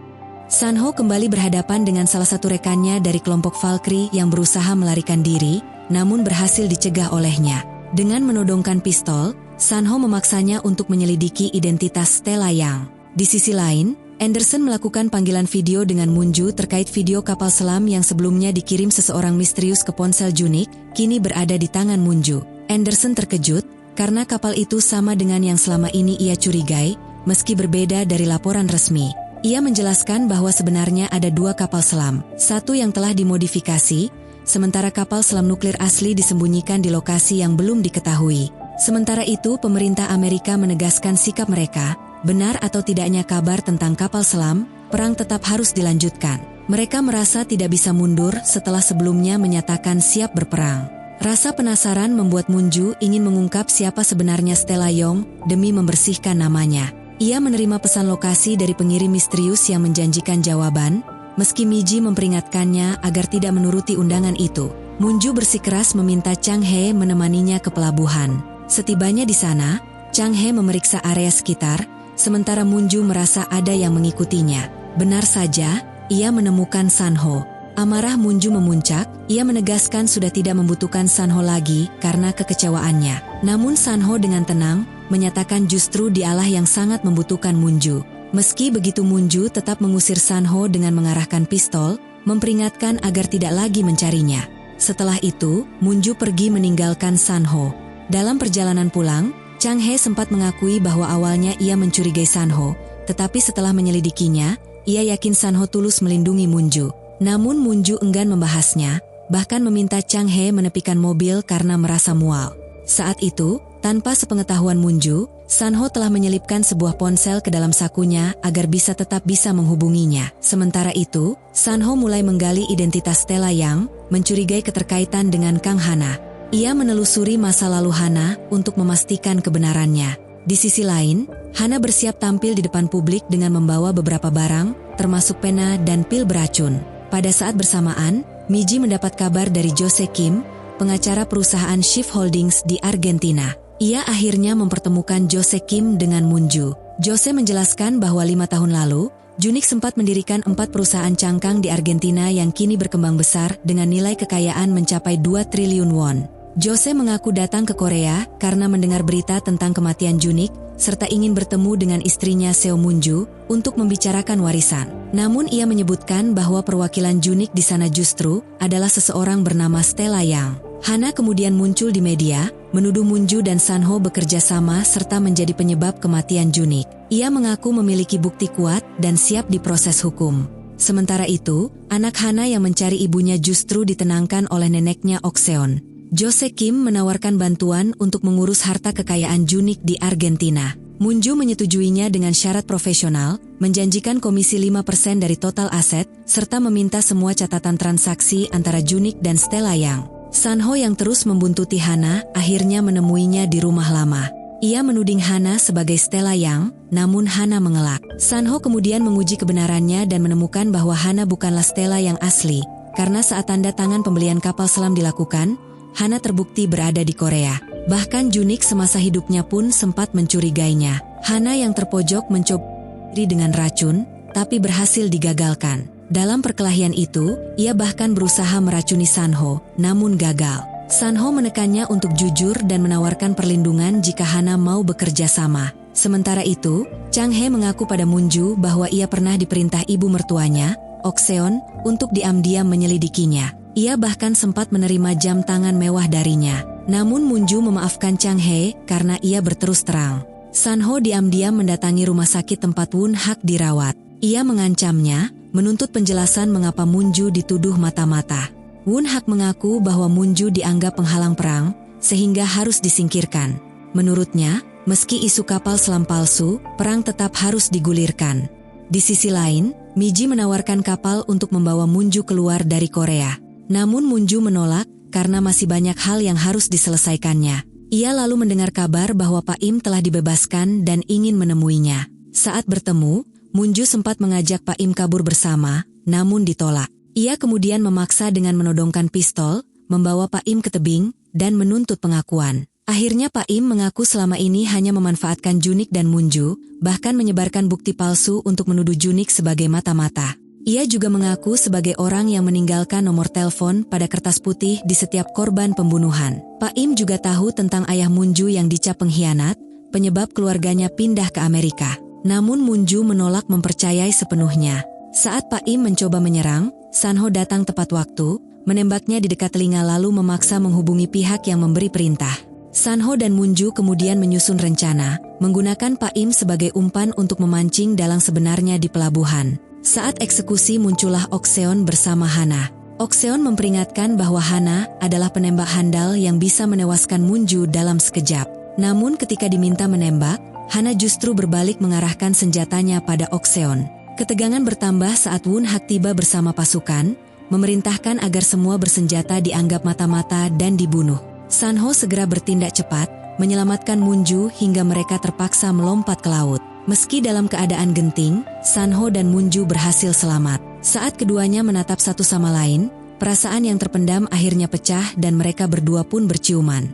Sanho kembali berhadapan dengan salah satu rekannya dari kelompok Valkyrie yang berusaha melarikan diri, namun berhasil dicegah olehnya. Dengan menodongkan pistol, Sanho memaksanya untuk menyelidiki identitas Stella Yang. Di sisi lain, Anderson melakukan panggilan video dengan Munju terkait video kapal selam yang sebelumnya dikirim seseorang misterius ke ponsel Junik, kini berada di tangan Munju. Anderson terkejut, karena kapal itu sama dengan yang selama ini ia curigai, meski berbeda dari laporan resmi. Ia menjelaskan bahwa sebenarnya ada dua kapal selam, satu yang telah dimodifikasi, sementara kapal selam nuklir asli disembunyikan di lokasi yang belum diketahui. Sementara itu, pemerintah Amerika menegaskan sikap mereka, benar atau tidaknya kabar tentang kapal selam, perang tetap harus dilanjutkan. Mereka merasa tidak bisa mundur setelah sebelumnya menyatakan siap berperang. Rasa penasaran membuat Munju ingin mengungkap siapa sebenarnya Stella Young demi membersihkan namanya. Ia menerima pesan lokasi dari pengirim misterius yang menjanjikan jawaban, meski Miji memperingatkannya agar tidak menuruti undangan itu. Munju bersikeras meminta Chang He menemaninya ke pelabuhan. Setibanya di sana, Chang He memeriksa area sekitar, sementara Munju merasa ada yang mengikutinya. Benar saja, ia menemukan Sanho. Amarah Munju memuncak, ia menegaskan sudah tidak membutuhkan Sanho lagi karena kekecewaannya. Namun Sanho dengan tenang, menyatakan justru dialah yang sangat membutuhkan Munju. Meski begitu Munju tetap mengusir Sanho dengan mengarahkan pistol, memperingatkan agar tidak lagi mencarinya. Setelah itu, Munju pergi meninggalkan Sanho. Dalam perjalanan pulang, Chang He sempat mengakui bahwa awalnya ia mencurigai Sanho, tetapi setelah menyelidikinya, ia yakin Sanho tulus melindungi Munju. Namun Munju enggan membahasnya, bahkan meminta Chang He menepikan mobil karena merasa mual. Saat itu, tanpa sepengetahuan Munju, Sanho telah menyelipkan sebuah ponsel ke dalam sakunya agar bisa menghubunginya. Sementara itu, Sanho mulai menggali identitas Stella Young, mencurigai keterkaitan dengan Kang Hana. Ia menelusuri masa lalu Hana untuk memastikan kebenarannya. Di sisi lain, Hana bersiap tampil di depan publik dengan membawa beberapa barang, termasuk pena dan pil beracun. Pada saat bersamaan, Miji mendapat kabar dari Jose Kim, pengacara perusahaan Shift Holdings di Argentina. Ia akhirnya mempertemukan Jose Kim dengan Munju. Jose menjelaskan bahwa 5 tahun lalu, Junik sempat mendirikan 4 perusahaan cangkang di Argentina yang kini berkembang besar dengan nilai kekayaan mencapai 2 triliun won. Jose mengaku datang ke Korea karena mendengar berita tentang kematian Junik, serta ingin bertemu dengan istrinya Seo Munju untuk membicarakan warisan. Namun ia menyebutkan bahwa perwakilan Junik di sana justru adalah seseorang bernama Stella Young. Hana kemudian muncul di media, menuduh Munju dan Sanho bekerja sama serta menjadi penyebab kematian Junik. Ia mengaku memiliki bukti kuat dan siap diproses hukum. Sementara itu, anak Hana yang mencari ibunya justru ditenangkan oleh neneknya Okseon. Jose Kim menawarkan bantuan untuk mengurus harta kekayaan Junik di Argentina. Munju menyetujuinya dengan syarat profesional, menjanjikan komisi 5% dari total aset, serta meminta semua catatan transaksi antara Junik dan Stella Young. Sanho yang terus membuntuti Hana akhirnya menemuinya di rumah lama. Ia menuding Hana sebagai Stella Young, namun Hana mengelak. Sanho kemudian menguji kebenarannya dan menemukan bahwa Hana bukanlah Stella yang asli, karena saat tanda tangan pembelian kapal selam dilakukan, Hana terbukti berada di Korea. Bahkan Junik semasa hidupnya pun sempat mencurigainya. Hana yang terpojok mencoba diri dengan racun, tapi berhasil digagalkan. Dalam perkelahian itu, ia bahkan berusaha meracuni Sanho, namun gagal. Sanho menekannya untuk jujur dan menawarkan perlindungan jika Hana mau bekerja sama. Sementara itu, Chang He mengaku pada Munju bahwa ia pernah diperintah ibu mertuanya, Okseon, untuk diam-diam menyelidikinya. Ia bahkan sempat menerima jam tangan mewah darinya. Namun Munju memaafkan Chang He karena ia berterus terang. Sanho diam-diam mendatangi rumah sakit tempat Won Hak dirawat. Ia mengancamnya, menuntut penjelasan mengapa Munju dituduh mata-mata. Won Hak mengaku bahwa Munju dianggap penghalang perang, sehingga harus disingkirkan. Menurutnya, meski isu kapal selam palsu, perang tetap harus digulirkan. Di sisi lain, Miji menawarkan kapal untuk membawa Munju keluar dari Korea. Namun Munju menolak karena masih banyak hal yang harus diselesaikannya. Ia lalu mendengar kabar bahwa Pak Im telah dibebaskan dan ingin menemuinya. Saat bertemu, Munju sempat mengajak Pak Im kabur bersama, namun ditolak. Ia kemudian memaksa dengan menodongkan pistol, membawa Pak Im ke tebing, dan menuntut pengakuan. Akhirnya Pak Im mengaku selama ini hanya memanfaatkan Junik dan Munju, bahkan menyebarkan bukti palsu untuk menuduh Junik sebagai mata-mata. Ia juga mengaku sebagai orang yang meninggalkan nomor telepon pada kertas putih di setiap korban pembunuhan. Pak Im juga tahu tentang ayah Munju yang dicap pengkhianat, penyebab keluarganya pindah ke Amerika. Namun Munju menolak mempercayai sepenuhnya. Saat Pak Im mencoba menyerang, Sanho datang tepat waktu, menembaknya di dekat telinga lalu memaksa menghubungi pihak yang memberi perintah. Sanho dan Munju kemudian menyusun rencana, menggunakan Pak Im sebagai umpan untuk memancing dalang sebenarnya di pelabuhan. Saat eksekusi muncullah Okseon bersama Hana. Okseon memperingatkan bahwa Hana adalah penembak handal yang bisa menewaskan Munju dalam sekejap. Namun ketika diminta menembak, Hana justru berbalik mengarahkan senjatanya pada Okseon. Ketegangan bertambah saat Won Hak tiba bersama pasukan, memerintahkan agar semua bersenjata dianggap mata-mata dan dibunuh. Sanho segera bertindak cepat, menyelamatkan Munju hingga mereka terpaksa melompat ke laut. Meski dalam keadaan genting, Sanho dan Munju berhasil selamat. Saat keduanya menatap satu sama lain, perasaan yang terpendam akhirnya pecah dan mereka berdua pun berciuman.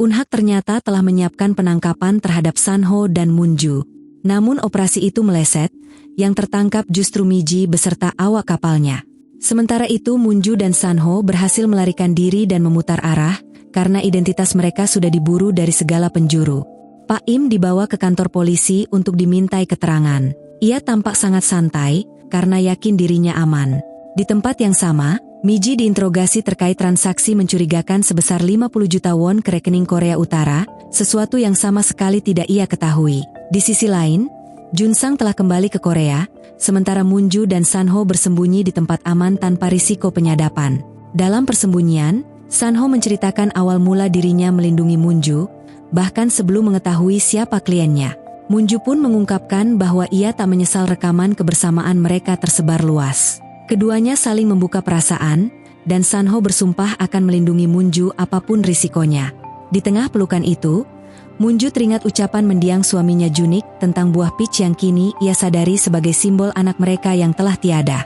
Unhak ternyata telah menyiapkan penangkapan terhadap Sanho dan Munju. Namun operasi itu meleset, yang tertangkap justru Miji beserta awak kapalnya. Sementara itu Munju dan Sanho berhasil melarikan diri dan memutar arah, karena identitas mereka sudah diburu dari segala penjuru. Pak Im dibawa ke kantor polisi untuk dimintai keterangan. Ia tampak sangat santai, karena yakin dirinya aman. Di tempat yang sama, Miji diinterogasi terkait transaksi mencurigakan sebesar 50 juta won ke rekening Korea Utara, sesuatu yang sama sekali tidak ia ketahui. Di sisi lain, Junsang telah kembali ke Korea, sementara Munju dan Sanho bersembunyi di tempat aman tanpa risiko penyadapan. Dalam persembunyian, Sanho menceritakan awal mula dirinya melindungi Munju, bahkan sebelum mengetahui siapa kliennya. Munju pun mengungkapkan bahwa ia tak menyesal rekaman kebersamaan mereka tersebar luas. Keduanya saling membuka perasaan, dan Sanho bersumpah akan melindungi Munju apapun risikonya. Di tengah pelukan itu, Munju teringat ucapan mendiang suaminya Junik tentang buah peach yang kini ia sadari sebagai simbol anak mereka yang telah tiada.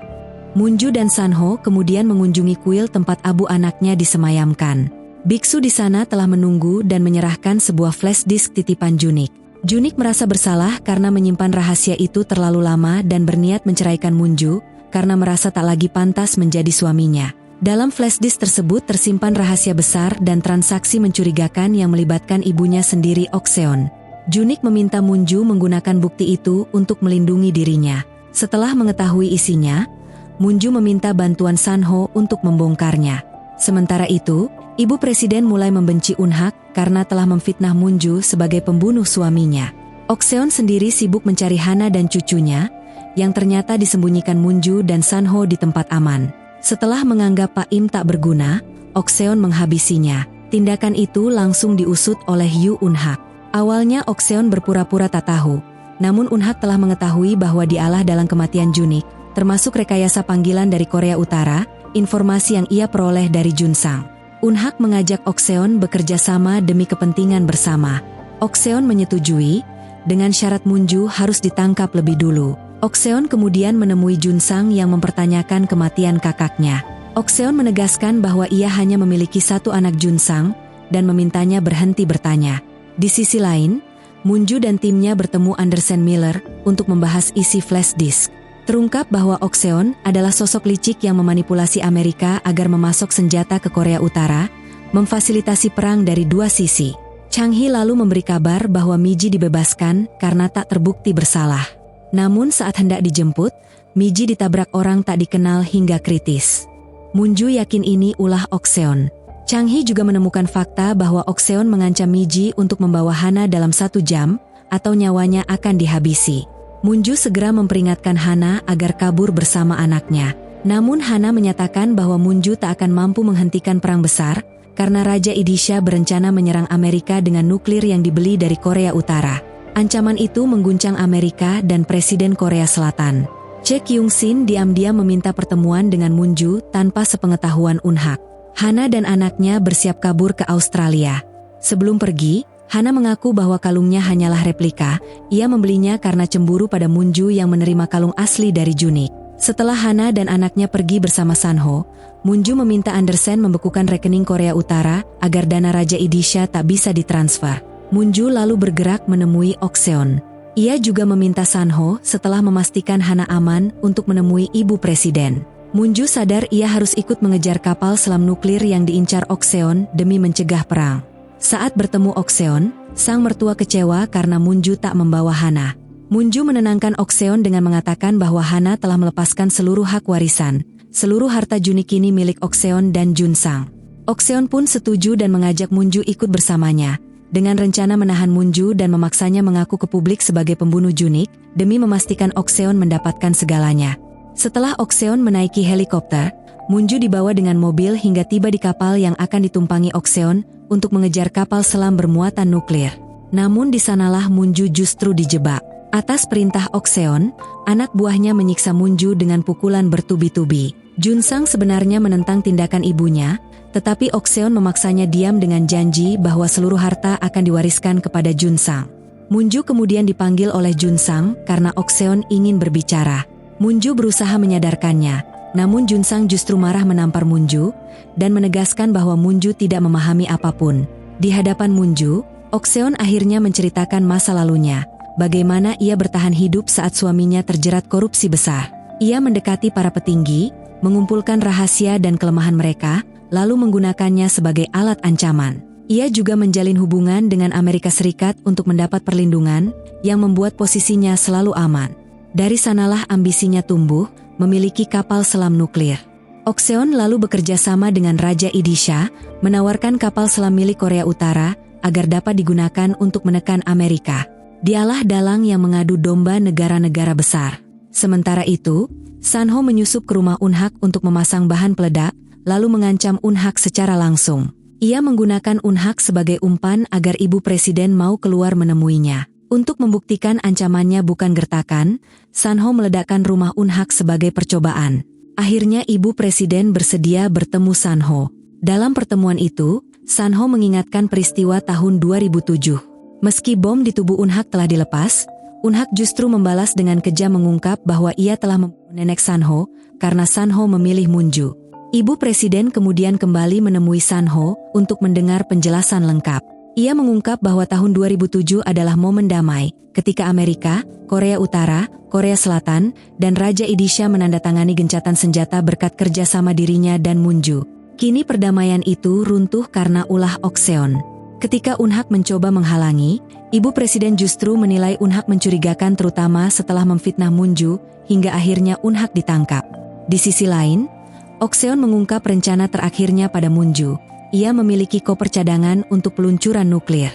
Munju dan Sanho kemudian mengunjungi kuil tempat abu anaknya disemayamkan. Biksu di sana telah menunggu dan menyerahkan sebuah flash disk titipan Junik. Junik merasa bersalah karena menyimpan rahasia itu terlalu lama dan berniat menceraikan Munju, karena merasa tak lagi pantas menjadi suaminya. Dalam flash disk tersebut tersimpan rahasia besar dan transaksi mencurigakan yang melibatkan ibunya sendiri Okseon. Junik meminta Munju menggunakan bukti itu untuk melindungi dirinya. Setelah mengetahui isinya, Munju meminta bantuan Sanho untuk membongkarnya. Sementara itu, ibu presiden mulai membenci Unhak karena telah memfitnah Munju sebagai pembunuh suaminya. Okseon sendiri sibuk mencari Hana dan cucunya, yang ternyata disembunyikan Munju dan Sanho di tempat aman. Setelah menganggap Pak Im tak berguna, Okseon menghabisinya. Tindakan itu langsung diusut oleh Yu Unhak. Awalnya Okseon berpura-pura tak tahu, namun Unhak telah mengetahui bahwa dialah dalam kematian Junik, termasuk rekayasa panggilan dari Korea Utara, informasi yang ia peroleh dari Junsang. Unhak mengajak Okseon bekerja sama demi kepentingan bersama. Okseon menyetujui, dengan syarat Munju harus ditangkap lebih dulu. Okseon kemudian menemui Junsang yang mempertanyakan kematian kakaknya. Okseon menegaskan bahwa ia hanya memiliki satu anak Junsang, dan memintanya berhenti bertanya. Di sisi lain, Munju dan timnya bertemu Anderson Miller untuk membahas isi flash disk. Terungkap bahwa Okseon adalah sosok licik yang memanipulasi Amerika agar memasok senjata ke Korea Utara, memfasilitasi perang dari dua sisi. Chang Hee lalu memberi kabar bahwa Miji dibebaskan karena tak terbukti bersalah. Namun saat hendak dijemput, Miji ditabrak orang tak dikenal hingga kritis. Munju yakin ini ulah Okseon. Chang Hee juga menemukan fakta bahwa Okseon mengancam Miji untuk membawa Hana dalam 1 jam, atau nyawanya akan dihabisi. Munju segera memperingatkan Hana agar kabur bersama anaknya. Namun Hana menyatakan bahwa Munju tak akan mampu menghentikan perang besar, karena Raja Idisha berencana menyerang Amerika dengan nuklir yang dibeli dari Korea Utara. Ancaman itu mengguncang Amerika dan Presiden Korea Selatan. Che Kyung-sin diam-diam meminta pertemuan dengan Munju tanpa sepengetahuan Unhak. Hana dan anaknya bersiap kabur ke Australia. Sebelum pergi, Hana mengaku bahwa kalungnya hanyalah replika. Ia membelinya karena cemburu pada Munju yang menerima kalung asli dari Junik. Setelah Hana dan anaknya pergi bersama Sanho, Munju meminta Andersen membekukan rekening Korea Utara agar dana Raja Idisha tak bisa ditransfer. Munju lalu bergerak menemui Okseon. Ia juga meminta Sanho setelah memastikan Hana aman untuk menemui ibu presiden. Munju sadar ia harus ikut mengejar kapal selam nuklir yang diincar Okseon demi mencegah perang. Saat bertemu Okseon, sang mertua kecewa karena Munju tak membawa Hana. Munju menenangkan Okseon dengan mengatakan bahwa Hana telah melepaskan seluruh hak warisan. Seluruh harta Junik kini milik Okseon dan Junsang. Okseon pun setuju dan mengajak Munju ikut bersamanya. dengan rencana menahan Munju dan memaksanya mengaku ke publik sebagai pembunuh Junik demi memastikan Ok-seon mendapatkan segalanya. Setelah Ok-seon menaiki helikopter, Munju dibawa dengan mobil hingga tiba di kapal yang akan ditumpangi Ok-seon untuk mengejar kapal selam bermuatan nuklir. Namun di sanalah Munju justru dijebak. Atas perintah Ok-seon, anak buahnya menyiksa Munju dengan pukulan bertubi-tubi. Junsang sebenarnya menentang tindakan ibunya, tetapi Ok-seon memaksanya diam dengan janji bahwa seluruh harta akan diwariskan kepada Junsang. Munju kemudian dipanggil oleh Junsang karena Ok-seon ingin berbicara. Munju berusaha menyadarkannya, namun Junsang justru marah menampar Munju dan menegaskan bahwa Munju tidak memahami apapun. Di hadapan Munju, Ok-seon akhirnya menceritakan masa lalunya. Bagaimana ia bertahan hidup saat suaminya terjerat korupsi besar. Ia mendekati para petinggi, mengumpulkan rahasia dan kelemahan mereka, lalu menggunakannya sebagai alat ancaman. Ia juga menjalin hubungan dengan Amerika Serikat untuk mendapat perlindungan, yang membuat posisinya selalu aman. Dari sanalah ambisinya tumbuh, memiliki kapal selam nuklir. Ok-seon lalu bekerja sama dengan Raja Idisha, menawarkan kapal selam milik Korea Utara, agar dapat digunakan untuk menekan Amerika. Dialah dalang yang mengadu domba negara-negara besar. Sementara itu, Sanho menyusup ke rumah Eun-hak untuk memasang bahan peledak, lalu mengancam Eun-hak secara langsung. Ia menggunakan Eun-hak sebagai umpan agar ibu presiden mau keluar menemuinya. Untuk membuktikan ancamannya bukan gertakan, Sanho meledakkan rumah Eun-hak sebagai percobaan. Akhirnya ibu presiden bersedia bertemu Sanho. Dalam pertemuan itu, Sanho mengingatkan peristiwa tahun 2007. Meski bom di tubuh Eun-hak telah dilepas, Eun-hak justru membalas dengan kejam mengungkap bahwa ia telah membunuh nenek Sanho karena Sanho memilih Munju. Ibu presiden kemudian kembali menemui Sanho untuk mendengar penjelasan lengkap. Ia mengungkap bahwa tahun 2007 adalah momen damai, ketika Amerika, Korea Utara, Korea Selatan, dan Raja Idisha menandatangani gencatan senjata berkat kerjasama dirinya dan Munju. Kini perdamaian itu runtuh karena ulah Ok-seon. Ketika Eun-hak mencoba menghalangi, ibu presiden justru menilai Eun-hak mencurigakan terutama setelah memfitnah Munju, hingga akhirnya Eun-hak ditangkap. Di sisi lain, Ok-seon mengungkap rencana terakhirnya pada Munju. Ia memiliki koper cadangan untuk peluncuran nuklir.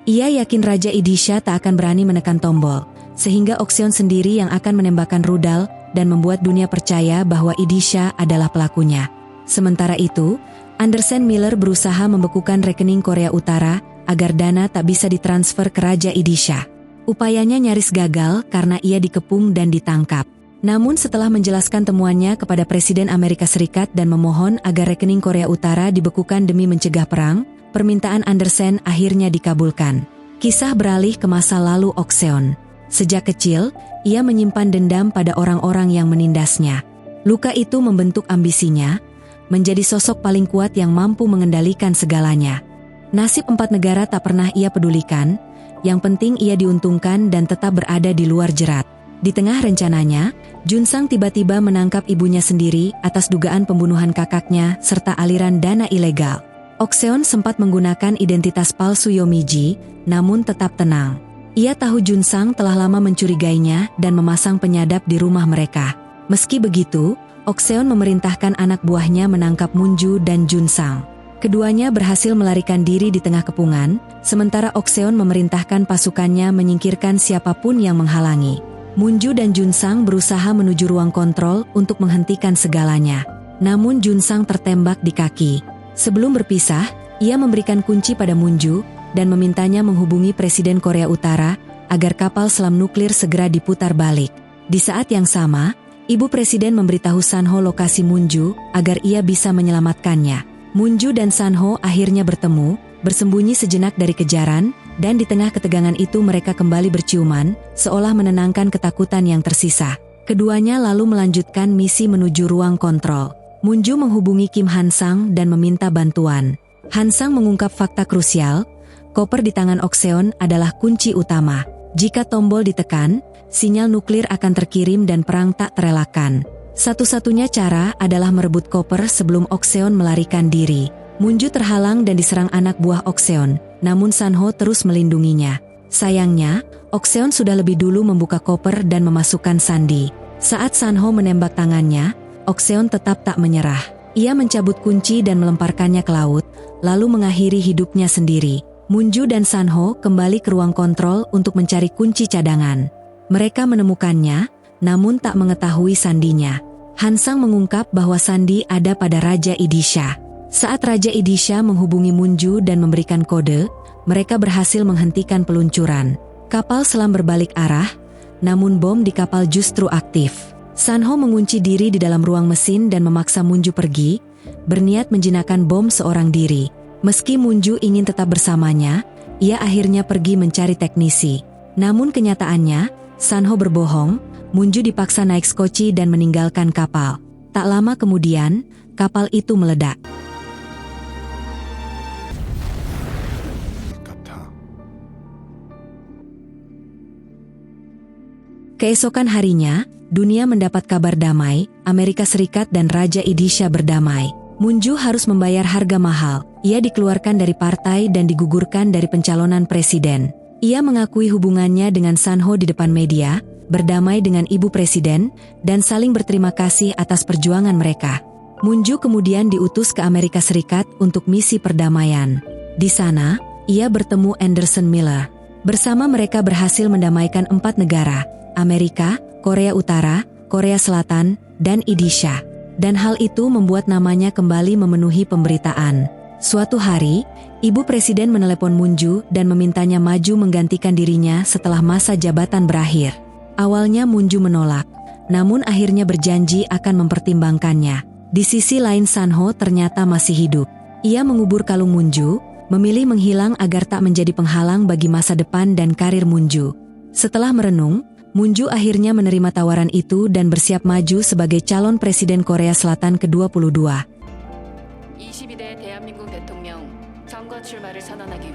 Ia yakin Raja Idisha tak akan berani menekan tombol, sehingga Ok-seon sendiri yang akan menembakkan rudal dan membuat dunia percaya bahwa Idisha adalah pelakunya. Sementara itu, Andersen Miller berusaha membekukan rekening Korea Utara agar dana tak bisa ditransfer ke Raja Idisha. Upayanya nyaris gagal karena ia dikepung dan ditangkap. Namun setelah menjelaskan temuannya kepada Presiden Amerika Serikat dan memohon agar rekening Korea Utara dibekukan demi mencegah perang, permintaan Andersen akhirnya dikabulkan. Kisah beralih ke masa lalu Ok-seon. Sejak kecil, ia menyimpan dendam pada orang-orang yang menindasnya. Luka itu membentuk ambisinya, menjadi sosok paling kuat yang mampu mengendalikan segalanya. Nasib 4 negara tak pernah ia pedulikan, yang penting ia diuntungkan dan tetap berada di luar jerat. Di tengah rencananya, Junsang tiba-tiba menangkap ibunya sendiri atas dugaan pembunuhan kakaknya serta aliran dana ilegal. Ok-seon sempat menggunakan identitas palsu Yomiji, namun tetap tenang. Ia tahu Junsang telah lama mencurigainya dan memasang penyadap di rumah mereka. Meski begitu, Ok-seon memerintahkan anak buahnya menangkap Munju dan Junsang. Keduanya berhasil melarikan diri di tengah kepungan, sementara Ok-seon memerintahkan pasukannya menyingkirkan siapapun yang menghalangi. Munju dan Junsang berusaha menuju ruang kontrol untuk menghentikan segalanya. Namun Junsang tertembak di kaki. Sebelum berpisah, ia memberikan kunci pada Munju dan memintanya menghubungi Presiden Korea Utara agar kapal selam nuklir segera diputar balik. Di saat yang sama, Ibu Presiden memberitahu Sanho lokasi Munju agar ia bisa menyelamatkannya. Munju dan Sanho akhirnya bertemu, bersembunyi sejenak dari kejaran, dan di tengah ketegangan itu mereka kembali berciuman, seolah menenangkan ketakutan yang tersisa. Keduanya lalu melanjutkan misi menuju ruang kontrol. Munju menghubungi Kim Han-sang dan meminta bantuan. Han-sang mengungkap fakta krusial, koper di tangan Ok-seon adalah kunci utama. Jika tombol ditekan, sinyal nuklir akan terkirim dan perang tak terelakkan. Satu-satunya cara adalah merebut koper sebelum Ok-seon melarikan diri. Munju terhalang dan diserang anak buah Ok-seon, namun Sanho terus melindunginya. Sayangnya, Ok-seon sudah lebih dulu membuka koper dan memasukkan sandi. Saat Sanho menembak tangannya, Ok-seon tetap tak menyerah. Ia mencabut kunci dan melemparkannya ke laut, lalu mengakhiri hidupnya sendiri. Munju dan Sanho kembali ke ruang kontrol untuk mencari kunci cadangan. Mereka menemukannya, namun tak mengetahui sandinya. Hansang mengungkap bahwa sandi ada pada Raja Idisha. Saat Raja Idisha menghubungi Munju dan memberikan kode, mereka berhasil menghentikan peluncuran. Kapal selam berbalik arah, namun bom di kapal justru aktif. Sanho mengunci diri di dalam ruang mesin dan memaksa Munju pergi, berniat menjinakkan bom seorang diri. Meski Munju ingin tetap bersamanya, ia akhirnya pergi mencari teknisi. Namun kenyataannya, Sanho berbohong, Munju dipaksa naik skoci dan meninggalkan kapal. Tak lama kemudian, kapal itu meledak. Keesokan harinya, dunia mendapat kabar damai, Amerika Serikat dan Raja Idisha berdamai. Munju harus membayar harga mahal. Ia dikeluarkan dari partai dan digugurkan dari pencalonan presiden. Ia mengakui hubungannya dengan Sanho di depan media, berdamai dengan ibu presiden, dan saling berterima kasih atas perjuangan mereka. Munju kemudian diutus ke Amerika Serikat untuk misi perdamaian. Di sana, ia bertemu Anderson Miller. Bersama mereka berhasil mendamaikan 4 negara, Amerika, Korea Utara, Korea Selatan, dan Idisha. Dan hal itu membuat namanya kembali memenuhi pemberitaan. Suatu hari, ibu presiden menelepon Munju dan memintanya maju menggantikan dirinya setelah masa jabatan berakhir. Awalnya Munju menolak, namun akhirnya berjanji akan mempertimbangkannya. Di sisi lain Sanho ternyata masih hidup. Ia mengubur kalung Munju, memilih menghilang agar tak menjadi penghalang bagi masa depan dan karir Munju. Setelah merenung, Munju akhirnya menerima tawaran itu dan bersiap maju sebagai calon presiden Korea Selatan ke-22. 22대 대한민국 대통령 선거 출마를 선언하기